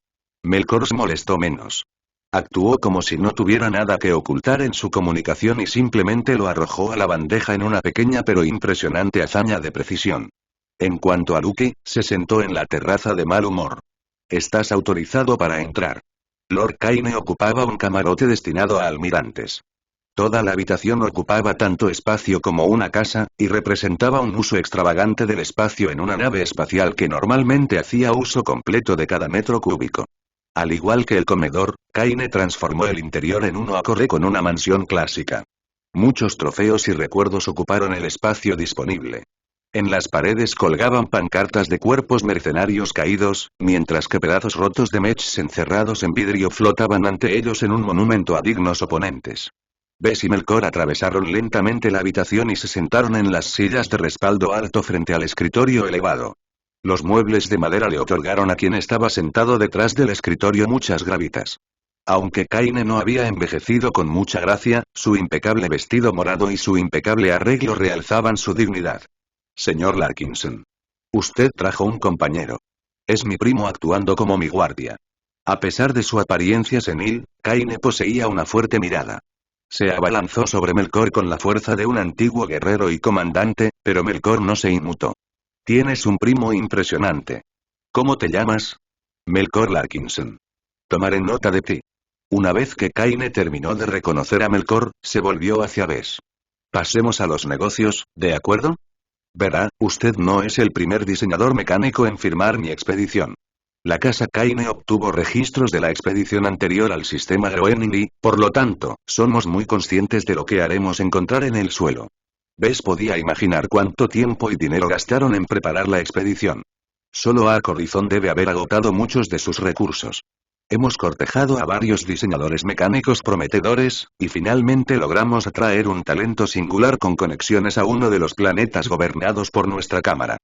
Melkor se molestó menos. Actuó como si no tuviera nada que ocultar en su comunicación y simplemente lo arrojó a la bandeja en una pequeña pero impresionante hazaña de precisión. En cuanto a Lucky, se sentó en la terraza de mal humor. Estás autorizado para entrar. Lord Kaine ocupaba un camarote destinado a almirantes. Toda la habitación ocupaba tanto espacio como una casa, y representaba un uso extravagante del espacio en una nave espacial que normalmente hacía uso completo de cada metro cúbico. Al igual que el comedor, Kaine transformó el interior en uno acorde con una mansión clásica. Muchos trofeos y recuerdos ocuparon el espacio disponible. En las paredes colgaban pancartas de cuerpos mercenarios caídos, mientras que pedazos rotos de mechs encerrados en vidrio flotaban ante ellos en un monumento a dignos oponentes. Bess y Melkor atravesaron lentamente la habitación y se sentaron en las sillas de respaldo alto frente al escritorio elevado. Los muebles de madera le otorgaron a quien estaba sentado detrás del escritorio muchas gravitas. Aunque Kaine no había envejecido con mucha gracia, su impecable vestido morado y su impecable arreglo realzaban su dignidad. Señor Larkinson. Usted trajo un compañero. Es mi primo actuando como mi guardia. A pesar de su apariencia senil, Kaine poseía una fuerte mirada. Se abalanzó sobre Melkor con la fuerza de un antiguo guerrero y comandante, pero Melkor no se inmutó. Tienes un primo impresionante. ¿Cómo te llamas? Melkor Larkinson. Tomaré nota de ti. Una vez que Kaine terminó de reconocer a Melkor, se volvió hacia Bess. Pasemos a los negocios, ¿de acuerdo? Verá, usted no es el primer diseñador mecánico en firmar mi expedición. La casa Kaine obtuvo registros de la expedición anterior al sistema Groening y, por lo tanto, somos muy conscientes de lo que haremos encontrar en el suelo. Bess podía imaginar cuánto tiempo y dinero gastaron en preparar la expedición. Solo Ark Horizon debe haber agotado muchos de sus recursos. Hemos cortejado a varios diseñadores mecánicos prometedores, y finalmente logramos atraer un talento singular con conexiones a uno de los planetas gobernados por nuestra cámara.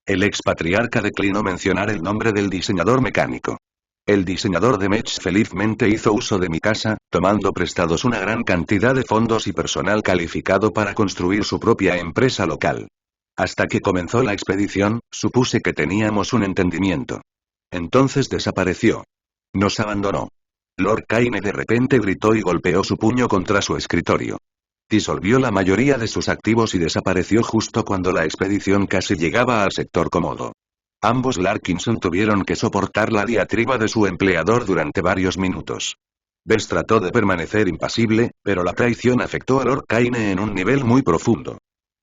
El expatriarca declinó mencionar el nombre del diseñador mecánico. El diseñador de Mech felizmente hizo uso de mi casa, tomando prestados una gran cantidad de fondos y personal calificado para construir su propia empresa local. Hasta que comenzó la expedición, supuse que teníamos un entendimiento. Entonces desapareció. Nos abandonó. Lord Kaine de repente gritó y golpeó su puño contra su escritorio. Disolvió la mayoría de sus activos y desapareció justo cuando la expedición casi llegaba al sector cómodo. Ambos Larkinson tuvieron que soportar la diatriba de su empleador durante varios minutos. Bess trató de permanecer impasible, pero la traición afectó a Lord Kaine en un nivel muy profundo.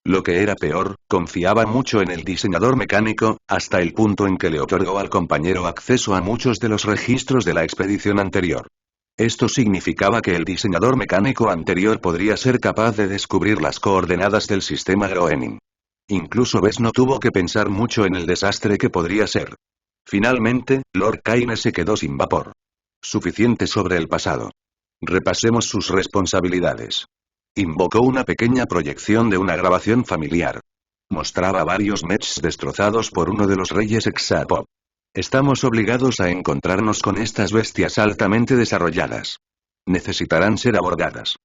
Lo que era peor, confiaba mucho en el diseñador mecánico, hasta el punto en que le otorgó al compañero acceso a muchos de los registros de la expedición anterior. Esto significaba que el diseñador mecánico anterior podría ser capaz de descubrir las coordenadas del sistema Groening. Incluso Bess no tuvo que pensar mucho en el desastre que podría ser. Finalmente, Lord Kaine se quedó sin vapor. Suficiente sobre el pasado. Repasemos sus responsabilidades. Invocó una pequeña proyección de una grabación familiar. Mostraba varios mechs destrozados por uno de los reyes Exapop. Estamos obligados a encontrarnos con estas bestias altamente desarrolladas. Necesitarán ser abordadas.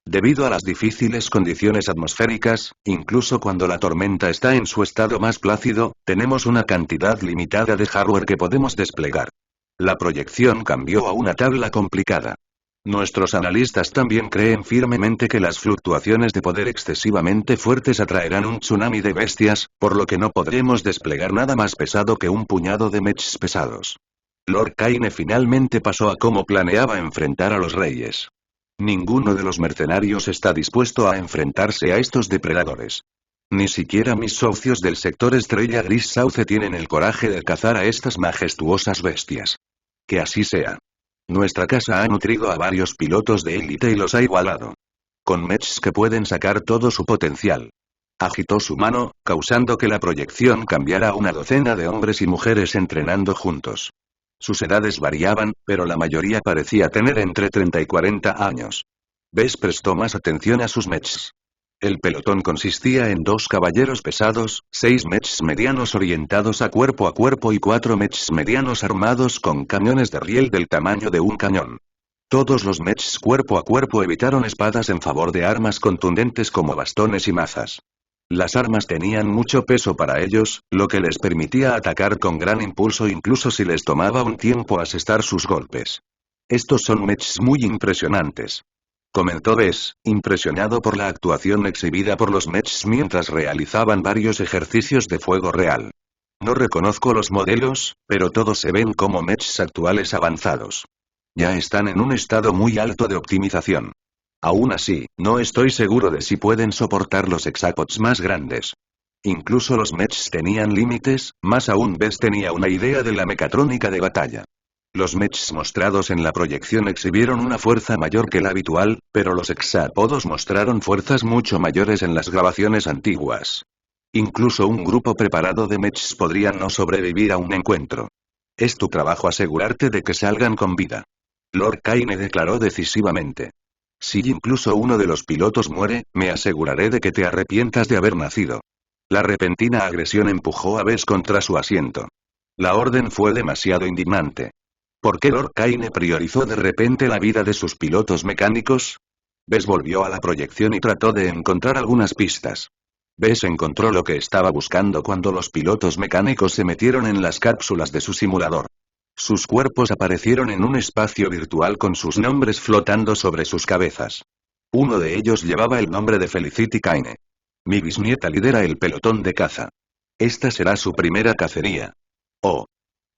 Debido a las difíciles condiciones atmosféricas, incluso cuando la tormenta está en su estado más plácido, tenemos una cantidad limitada de hardware que podemos desplegar. La proyección cambió a una tabla complicada. Nuestros analistas también creen firmemente que las fluctuaciones de poder excesivamente fuertes atraerán un tsunami de bestias, por lo que no podremos desplegar nada más pesado que un puñado de mechs pesados. Lord Kaine finalmente pasó a cómo planeaba enfrentar a los reyes. Ninguno de los mercenarios está dispuesto a enfrentarse a estos depredadores. Ni siquiera mis socios del sector Estrella Gris Sauce tienen el coraje de cazar a estas majestuosas bestias. Que así sea. Nuestra casa ha nutrido a varios pilotos de élite y los ha igualado. Con mechs que pueden sacar todo su potencial. Agitó su mano, causando que la proyección cambiara a una docena de hombres y mujeres entrenando juntos. Sus edades variaban, pero la mayoría parecía tener entre 30 y 40 años. Bess prestó más atención a sus mechs. El pelotón consistía en 2 caballeros pesados, 6 mechs medianos orientados a cuerpo y 4 mechs medianos armados con cañones de riel del tamaño de un cañón. Todos los mechs cuerpo a cuerpo evitaron espadas en favor de armas contundentes como bastones y mazas. Las armas tenían mucho peso para ellos, lo que les permitía atacar con gran impulso incluso si les tomaba un tiempo asestar sus golpes. Estos son mechs muy impresionantes. Comentó Bess, impresionado por la actuación exhibida por los mechs mientras realizaban varios ejercicios de fuego real. No reconozco los modelos, pero todos se ven como mechs actuales avanzados. Ya están en un estado muy alto de optimización. Aún así, no estoy seguro de si pueden soportar los hexapods más grandes. Incluso los mechs tenían límites, más aún Bess tenía una idea de la mecatrónica de batalla. Los mechs mostrados en la proyección exhibieron una fuerza mayor que la habitual, pero los hexápodos mostraron fuerzas mucho mayores en las grabaciones antiguas. Incluso un grupo preparado de mechs podría no sobrevivir a un encuentro. Es tu trabajo asegurarte de que salgan con vida. Lord Kaine declaró decisivamente. Si incluso uno de los pilotos muere, me aseguraré de que te arrepientas de haber nacido. La repentina agresión empujó a Bess contra su asiento. La orden fue demasiado indignante. ¿Por qué Lord Kaine priorizó de repente la vida de sus pilotos mecánicos? Bess volvió a la proyección y trató de encontrar algunas pistas. Bess encontró lo que estaba buscando cuando los pilotos mecánicos se metieron en las cápsulas de su simulador. Sus cuerpos aparecieron en un espacio virtual con sus nombres flotando sobre sus cabezas. Uno de ellos llevaba el nombre de Felicity Kaine. Mi bisnieta lidera el pelotón de caza. Esta será su primera cacería. Oh.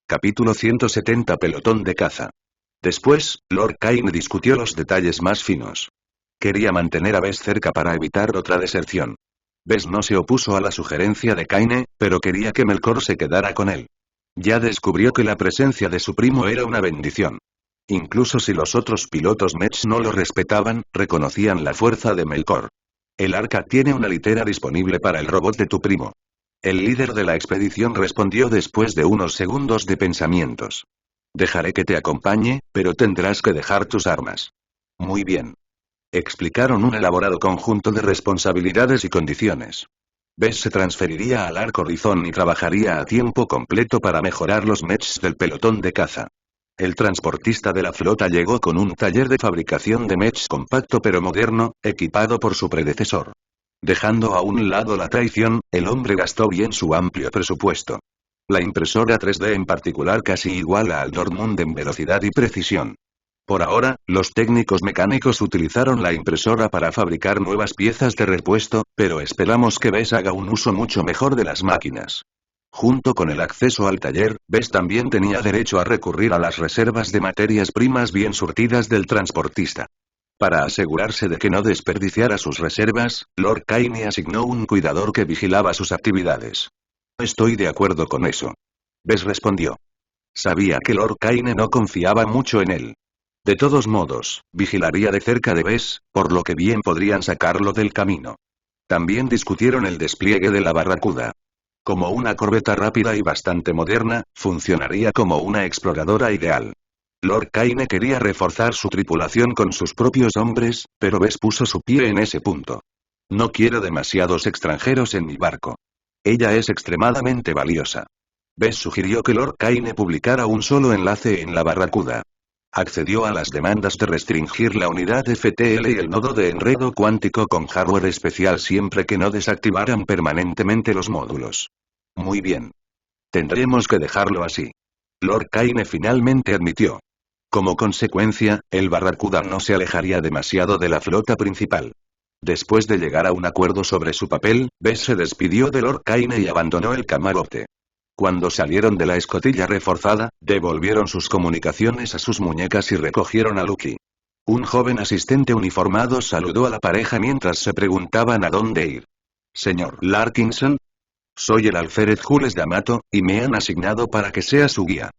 Capítulo 170 Pelotón de caza. Después, Lord Kaine discutió los detalles más finos. Quería mantener a Bess cerca para evitar otra deserción. Bess no se opuso a la sugerencia de Kaine, pero quería que Melkor se quedara con él. Ya descubrió que la presencia de su primo era una bendición. Incluso si los otros pilotos mechs no lo respetaban, reconocían la fuerza de Melkor. El arca tiene una litera disponible para el robot de tu primo. El líder de la expedición respondió después de unos segundos de pensamientos. Dejaré que te acompañe, pero tendrás que dejar tus armas. Muy bien. Explicaron un elaborado conjunto de responsabilidades y condiciones. Bess se transferiría al Arco Horizon y trabajaría a tiempo completo para mejorar los mechs del pelotón de caza. El transportista de la flota llegó con un taller de fabricación de mechs compacto pero moderno, equipado por su predecesor. Dejando a un lado la traición, el hombre gastó bien su amplio presupuesto. La impresora 3D en particular casi iguala al Dortmund en velocidad y precisión. Por ahora, los técnicos mecánicos utilizaron la impresora para fabricar nuevas piezas de repuesto, pero esperamos que Bess haga un uso mucho mejor de las máquinas. Junto con el acceso al taller, Bess también tenía derecho a recurrir a las reservas de materias primas bien surtidas del transportista. Para asegurarse de que no desperdiciara sus reservas, Lord Kaine asignó un cuidador que vigilaba sus actividades. Estoy de acuerdo con eso. Bess respondió. Sabía que Lord Kaine no confiaba mucho en él. De todos modos, vigilaría de cerca de Bess, por lo que bien podrían sacarlo del camino. También discutieron el despliegue de la Barracuda. Como una corbeta rápida y bastante moderna, funcionaría como una exploradora ideal. Lord Kaine quería reforzar su tripulación con sus propios hombres, pero Bess puso su pie en ese punto. No quiero demasiados extranjeros en mi barco. Ella es extremadamente valiosa. Bess sugirió que Lord Kaine publicara un solo enlace en la Barracuda. Accedió a las demandas de restringir la unidad FTL y el nodo de enredo cuántico con hardware especial siempre que no desactivaran permanentemente los módulos. Muy bien. Tendremos que dejarlo así. Lord Kaine finalmente admitió. Como consecuencia, el Barracuda no se alejaría demasiado de la flota principal. Después de llegar a un acuerdo sobre su papel, Bess se despidió de Lord Kaine y abandonó el camarote. Cuando salieron de la escotilla reforzada, devolvieron sus comunicaciones a sus muñecas y recogieron a Lucky. Un joven asistente uniformado saludó a la pareja mientras se preguntaban a dónde ir. Señor Larkinson. Soy el alférez Jules D'Amato, y me han asignado para que sea su guía.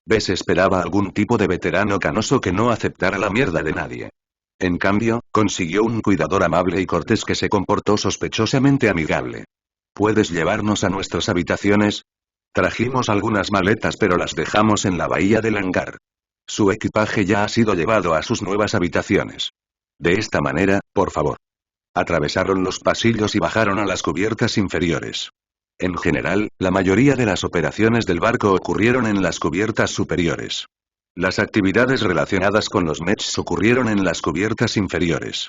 Bess esperaba algún tipo de veterano canoso que no aceptara la mierda de nadie. En cambio, consiguió un cuidador amable y cortés que se comportó sospechosamente amigable. ¿Puedes llevarnos a nuestras habitaciones? Trajimos algunas maletas pero las dejamos en la bahía del hangar. Su equipaje ya ha sido llevado a sus nuevas habitaciones. De esta manera, por favor. Atravesaron los pasillos y bajaron a las cubiertas inferiores. En general, la mayoría de las operaciones del barco ocurrieron en las cubiertas superiores. Las actividades relacionadas con los Mechs ocurrieron en las cubiertas inferiores.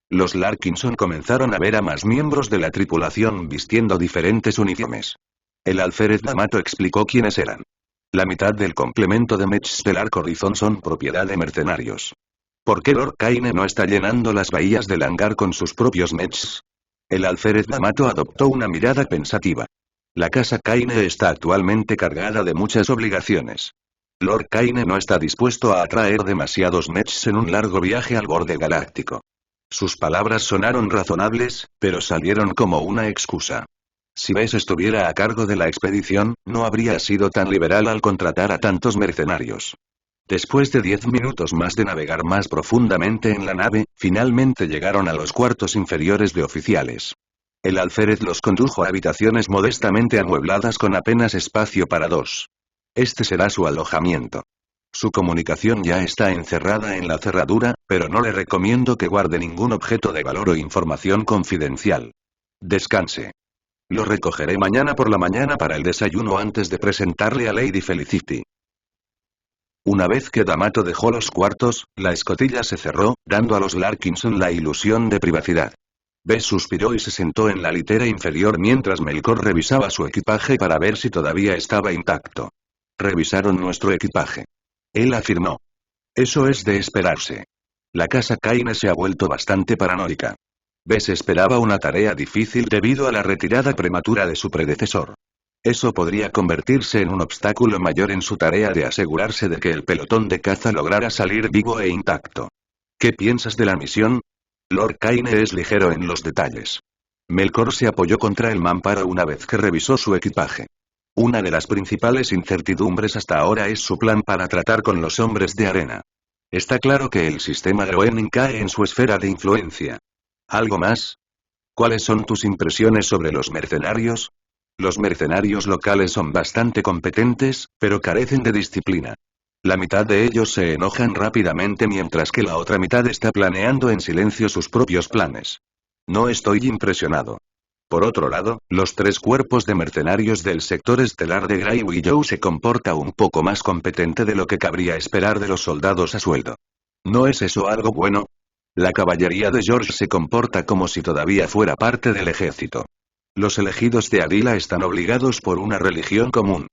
Los Larkinson comenzaron a ver a más miembros de la tripulación vistiendo diferentes uniformes. El alférez D'Amato explicó quiénes eran. La mitad del complemento de Mechs del Arco Horizon son propiedad de mercenarios. ¿Por qué Lord Kaine no está llenando las bahías del hangar con sus propios Mechs? El alférez D'Amato adoptó una mirada pensativa. La casa Kaine está actualmente cargada de muchas obligaciones. Lord Kaine no está dispuesto a atraer demasiados Mechs en un largo viaje al borde galáctico. Sus palabras sonaron razonables, pero salieron como una excusa. Si Bess estuviera a cargo de la expedición, no habría sido tan liberal al contratar a tantos mercenarios. Después de 10 minutos más de navegar más profundamente en la nave, finalmente llegaron a los cuartos inferiores de oficiales. El alférez los condujo a habitaciones modestamente amuebladas con apenas espacio para dos. Este será su alojamiento. Su comunicación ya está encerrada en la cerradura, pero no le recomiendo que guarde ningún objeto de valor o información confidencial. Descanse. Lo recogeré mañana por la mañana para el desayuno antes de presentarle a Lady Felicity. Una vez que D'Amato dejó los cuartos, la escotilla se cerró, dando a los Larkinson la ilusión de privacidad. Bess suspiró y se sentó en la litera inferior mientras Melkor revisaba su equipaje para ver si todavía estaba intacto. Revisaron nuestro equipaje. Él afirmó. Eso es de esperarse. La casa Kaine se ha vuelto bastante paranoica. Bess esperaba una tarea difícil debido a la retirada prematura de su predecesor. Eso podría convertirse en un obstáculo mayor en su tarea de asegurarse de que el pelotón de caza lograra salir vivo e intacto. ¿Qué piensas de la misión? Lord Kaine es ligero en los detalles. Melkor se apoyó contra el mamparo una vez que revisó su equipaje. Una de las principales incertidumbres hasta ahora es su plan para tratar con los hombres de arena. Está claro que el sistema Groening cae en su esfera de influencia. ¿Algo más? ¿Cuáles son tus impresiones sobre los mercenarios? Los mercenarios locales son bastante competentes, pero carecen de disciplina. La mitad de ellos se enojan rápidamente mientras que la otra mitad está planeando en silencio sus propios planes. No estoy impresionado. Por otro lado, los 3 cuerpos de mercenarios del sector estelar de Grey Willow se comporta un poco más competente de lo que cabría esperar de los soldados a sueldo. ¿No es eso algo bueno? La caballería de George se comporta como si todavía fuera parte del ejército. Los elegidos de Adila están obligados por una religión común.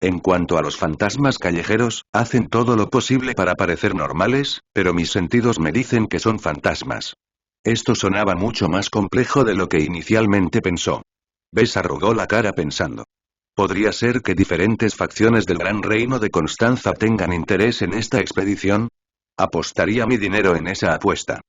En cuanto a los fantasmas callejeros, hacen todo lo posible para parecer normales, pero mis sentidos me dicen que son fantasmas. Esto sonaba mucho más complejo de lo que inicialmente pensó. Bess arrugó la cara pensando. ¿Podría ser que diferentes facciones del Gran Reino de Constanza tengan interés en esta expedición? Apostaría mi dinero en esa apuesta.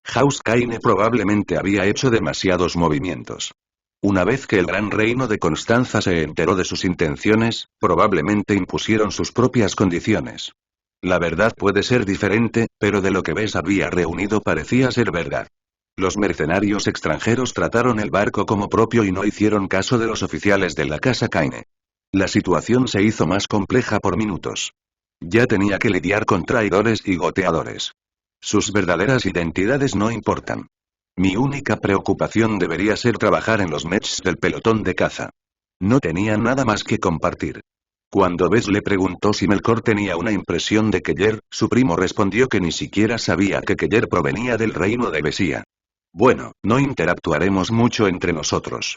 House Kaine probablemente había hecho demasiados movimientos. Una vez que el Gran Reino de Constanza se enteró de sus intenciones, probablemente impusieron sus propias condiciones. La verdad puede ser diferente, pero de lo que Bess había reunido parecía ser verdad. Los mercenarios extranjeros trataron el barco como propio y no hicieron caso de los oficiales de la casa Kaine. La situación se hizo más compleja por minutos. Ya tenía que lidiar con traidores y goteadores. Sus verdaderas identidades no importan. Mi única preocupación debería ser trabajar en los Mechs del pelotón de caza. No tenía nada más que compartir. Cuando Bess le preguntó si Melkor tenía una impresión de Keller, su primo respondió que ni siquiera sabía que Keller provenía del reino de Besía. Bueno, no interactuaremos mucho entre nosotros.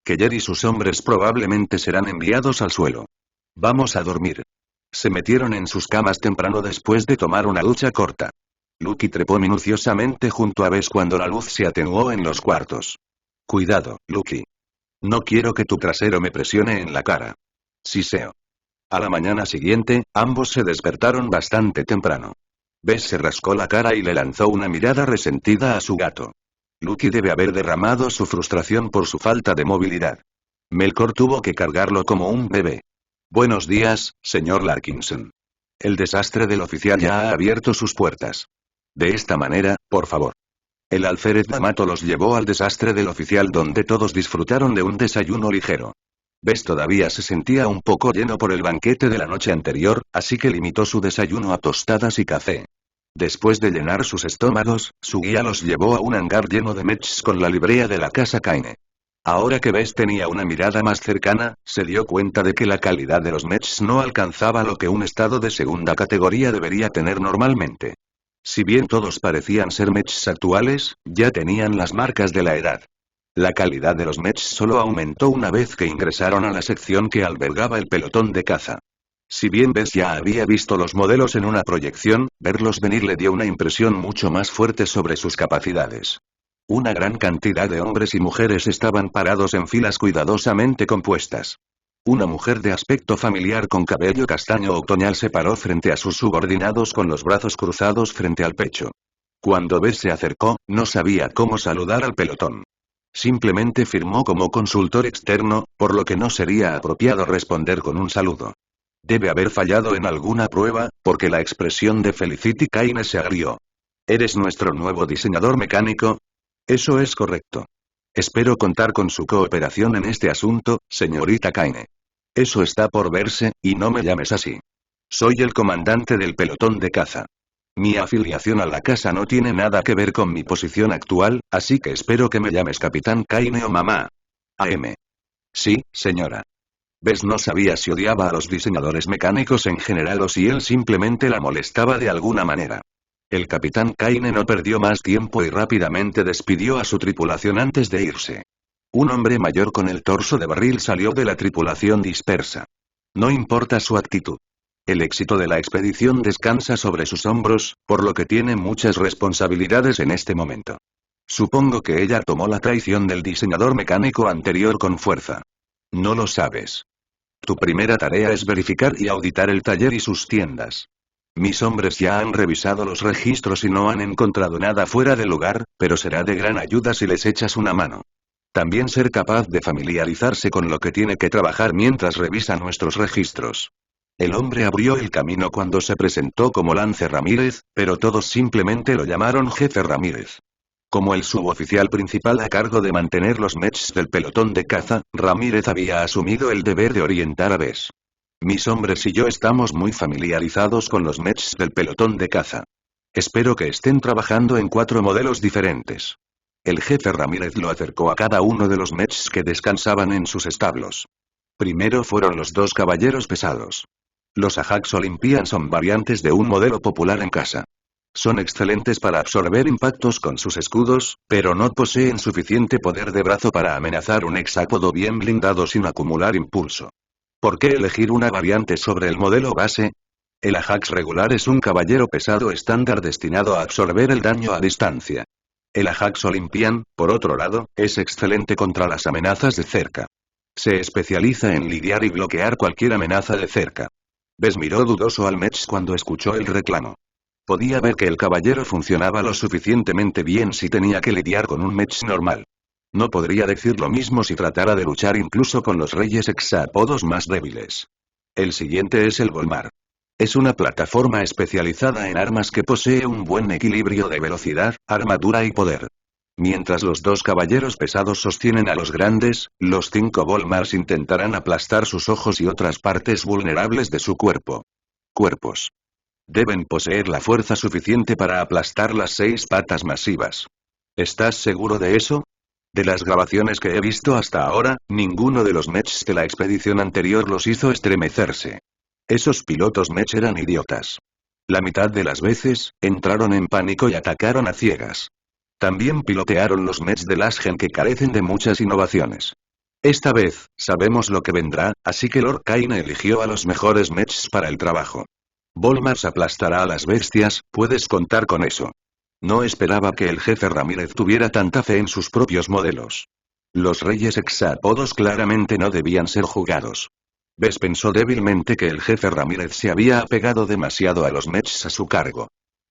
Keller y sus hombres probablemente serán enviados al suelo. Vamos a dormir. Se metieron en sus camas temprano después de tomar una ducha corta. Lucky trepó minuciosamente junto a Bess cuando la luz se atenuó en los cuartos. Cuidado, Lucky. No quiero que tu trasero me presione en la cara. Siseo. A la mañana siguiente, ambos se despertaron bastante temprano. Bess se rascó la cara y le lanzó una mirada resentida a su gato. Lucky debe haber derramado su frustración por su falta de movilidad. Melkor tuvo que cargarlo como un bebé. Buenos días, señor Larkinson. El desastre del oficial ya ha abierto sus puertas. De esta manera, por favor. El alférez D'Amato los llevó al desastre del oficial donde todos disfrutaron de un desayuno ligero. Bess todavía se sentía un poco lleno por el banquete de la noche anterior, así que limitó su desayuno a tostadas y café. Después de llenar sus estómagos, su guía los llevó a un hangar lleno de mechs con la librea de la casa Kaine. Ahora que Bess tenía una mirada más cercana, se dio cuenta de que la calidad de los mechs no alcanzaba lo que un estado de segunda categoría debería tener normalmente. Si bien todos parecían ser mechs actuales, ya tenían las marcas de la edad. La calidad de los mechs solo aumentó una vez que ingresaron a la sección que albergaba el pelotón de caza. Si bien Bess ya había visto los modelos en una proyección, verlos venir le dio una impresión mucho más fuerte sobre sus capacidades. Una gran cantidad de hombres y mujeres estaban parados en filas cuidadosamente compuestas. Una mujer de aspecto familiar con cabello castaño otoñal se paró frente a sus subordinados con los brazos cruzados frente al pecho. Cuando Bess se acercó, no sabía cómo saludar al pelotón. Simplemente firmó como consultor externo, por lo que no sería apropiado responder con un saludo. Debe haber fallado en alguna prueba, porque la expresión de Felicity Kaine se agrió. ¿Eres nuestro nuevo diseñador mecánico? Eso es correcto. Espero contar con su cooperación en este asunto, señorita Kaine. Eso está por verse, y no me llames así. Soy el comandante del pelotón de caza. Mi afiliación a la casa no tiene nada que ver con mi posición actual, así que espero que me llames capitán Kaine o mamá. AM. Sí, señora. Bess no sabía si odiaba a los diseñadores mecánicos en general o si él simplemente la molestaba de alguna manera. El capitán Kaine no perdió más tiempo y rápidamente despidió a su tripulación antes de irse. Un hombre mayor con el torso de barril salió de la tripulación dispersa. No importa su actitud. El éxito de la expedición descansa sobre sus hombros, por lo que tiene muchas responsabilidades en este momento. Supongo que ella tomó la traición del diseñador mecánico anterior con fuerza. No lo sabes. Tu primera tarea es verificar y auditar el taller y sus tiendas. Mis hombres ya han revisado los registros y no han encontrado nada fuera de lugar, pero será de gran ayuda si les echas una mano. También ser capaz de familiarizarse con lo que tiene que trabajar mientras revisa nuestros registros. El hombre abrió el camino cuando se presentó como Lance Ramírez, pero todos simplemente lo llamaron Jefe Ramírez. Como el suboficial principal a cargo de mantener los mechs del pelotón de caza, Ramírez había asumido el deber de orientar a Bess. Mis hombres y yo estamos muy familiarizados con los mechs del pelotón de caza. Espero que estén trabajando en 4 modelos diferentes. El jefe Ramírez lo acercó a cada uno de los mechs que descansaban en sus establos. Primero fueron los 2 caballeros pesados. Los Ajax Olympian son variantes de un modelo popular en casa. Son excelentes para absorber impactos con sus escudos, pero no poseen suficiente poder de brazo para amenazar un hexápodo bien blindado sin acumular impulso. ¿Por qué elegir una variante sobre el modelo base? El Ajax regular es un caballero pesado estándar destinado a absorber el daño a distancia. El Ajax Olympian, por otro lado, es excelente contra las amenazas de cerca. Se especializa en lidiar y bloquear cualquier amenaza de cerca. Bess miró dudoso al Mech cuando escuchó el reclamo. Podía ver que el caballero funcionaba lo suficientemente bien si tenía que lidiar con un Mech normal. No podría decir lo mismo si tratara de luchar incluso con los reyes hexápodos más débiles. El siguiente es el Volmar. Es una plataforma especializada en armas que posee un buen equilibrio de velocidad, armadura y poder. Mientras los 2 caballeros pesados sostienen a los grandes, los 5 Volmars intentarán aplastar sus ojos y otras partes vulnerables de su cuerpo. Cuerpos. Deben poseer la fuerza suficiente para aplastar las 6 patas masivas. ¿Estás seguro de eso? De las grabaciones que he visto hasta ahora, ninguno de los mechs de la expedición anterior los hizo estremecerse. Esos pilotos mech eran idiotas. La mitad de las veces, entraron en pánico y atacaron a ciegas. También pilotearon los mechs de Lasgen que carecen de muchas innovaciones. Esta vez, sabemos lo que vendrá, así que Lord Kaine eligió a los mejores mechs para el trabajo. Volmars aplastará a las bestias, puedes contar con eso. No esperaba que el jefe Ramírez tuviera tanta fe en sus propios modelos. Los reyes hexápodos claramente no debían ser jugados. Bess pensó débilmente que el jefe Ramírez se había apegado demasiado a los mechs a su cargo.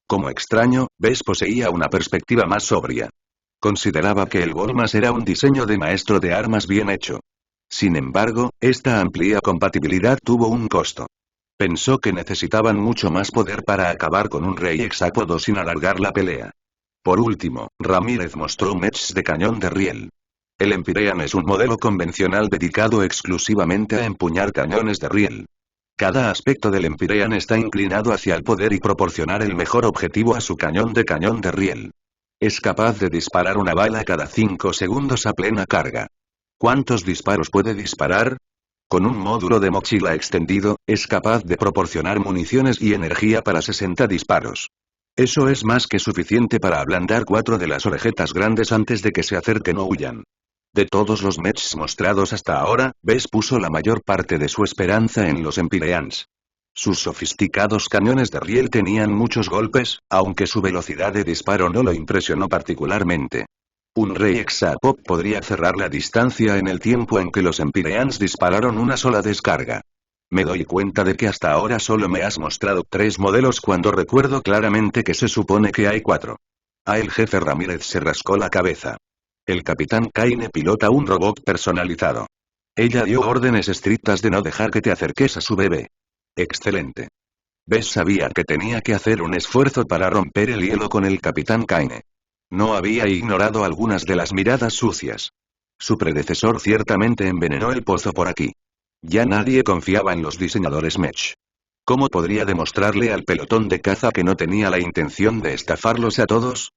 Como extraño, Bess poseía una perspectiva más sobria. Consideraba que el Volmas era un diseño de maestro de armas bien hecho. Sin embargo, esta amplia compatibilidad tuvo un costo. Pensó que necesitaban mucho más poder para acabar con un rey hexápodo sin alargar la pelea. Por último, Ramírez mostró mechs de cañón de riel. El Empyrean es un modelo convencional dedicado exclusivamente a empuñar cañones de riel. Cada aspecto del Empyrean está inclinado hacia el poder y proporcionar el mejor objetivo a su cañón de riel. Es capaz de disparar una bala cada 5 segundos a plena carga. ¿Cuántos disparos puede disparar? Con un módulo de mochila extendido, es capaz de proporcionar municiones y energía para 60 disparos. Eso es más que suficiente para ablandar 4 de las orejetas grandes antes de que se acerquen o huyan. De todos los mechs mostrados hasta ahora, Bess puso la mayor parte de su esperanza en los Empyreans. Sus sofisticados cañones de riel tenían muchos golpes, aunque su velocidad de disparo no lo impresionó particularmente. Un rey hexápod podría cerrar la distancia en el tiempo en que los Empyreans dispararon una sola descarga. Me doy cuenta de que hasta ahora solo me has mostrado 3 modelos cuando recuerdo claramente que se supone que hay 4. El jefe Ramírez se rascó la cabeza. El capitán Kaine pilota un robot personalizado. Ella dio órdenes estrictas de no dejar que te acerques a su bebé. Excelente. Bess sabía que tenía que hacer un esfuerzo para romper el hielo con el capitán Kaine. No había ignorado algunas de las miradas sucias. Su predecesor ciertamente envenenó el pozo por aquí. Ya nadie confiaba en los diseñadores Mech. ¿Cómo podría demostrarle al pelotón de caza que no tenía la intención de estafarlos a todos?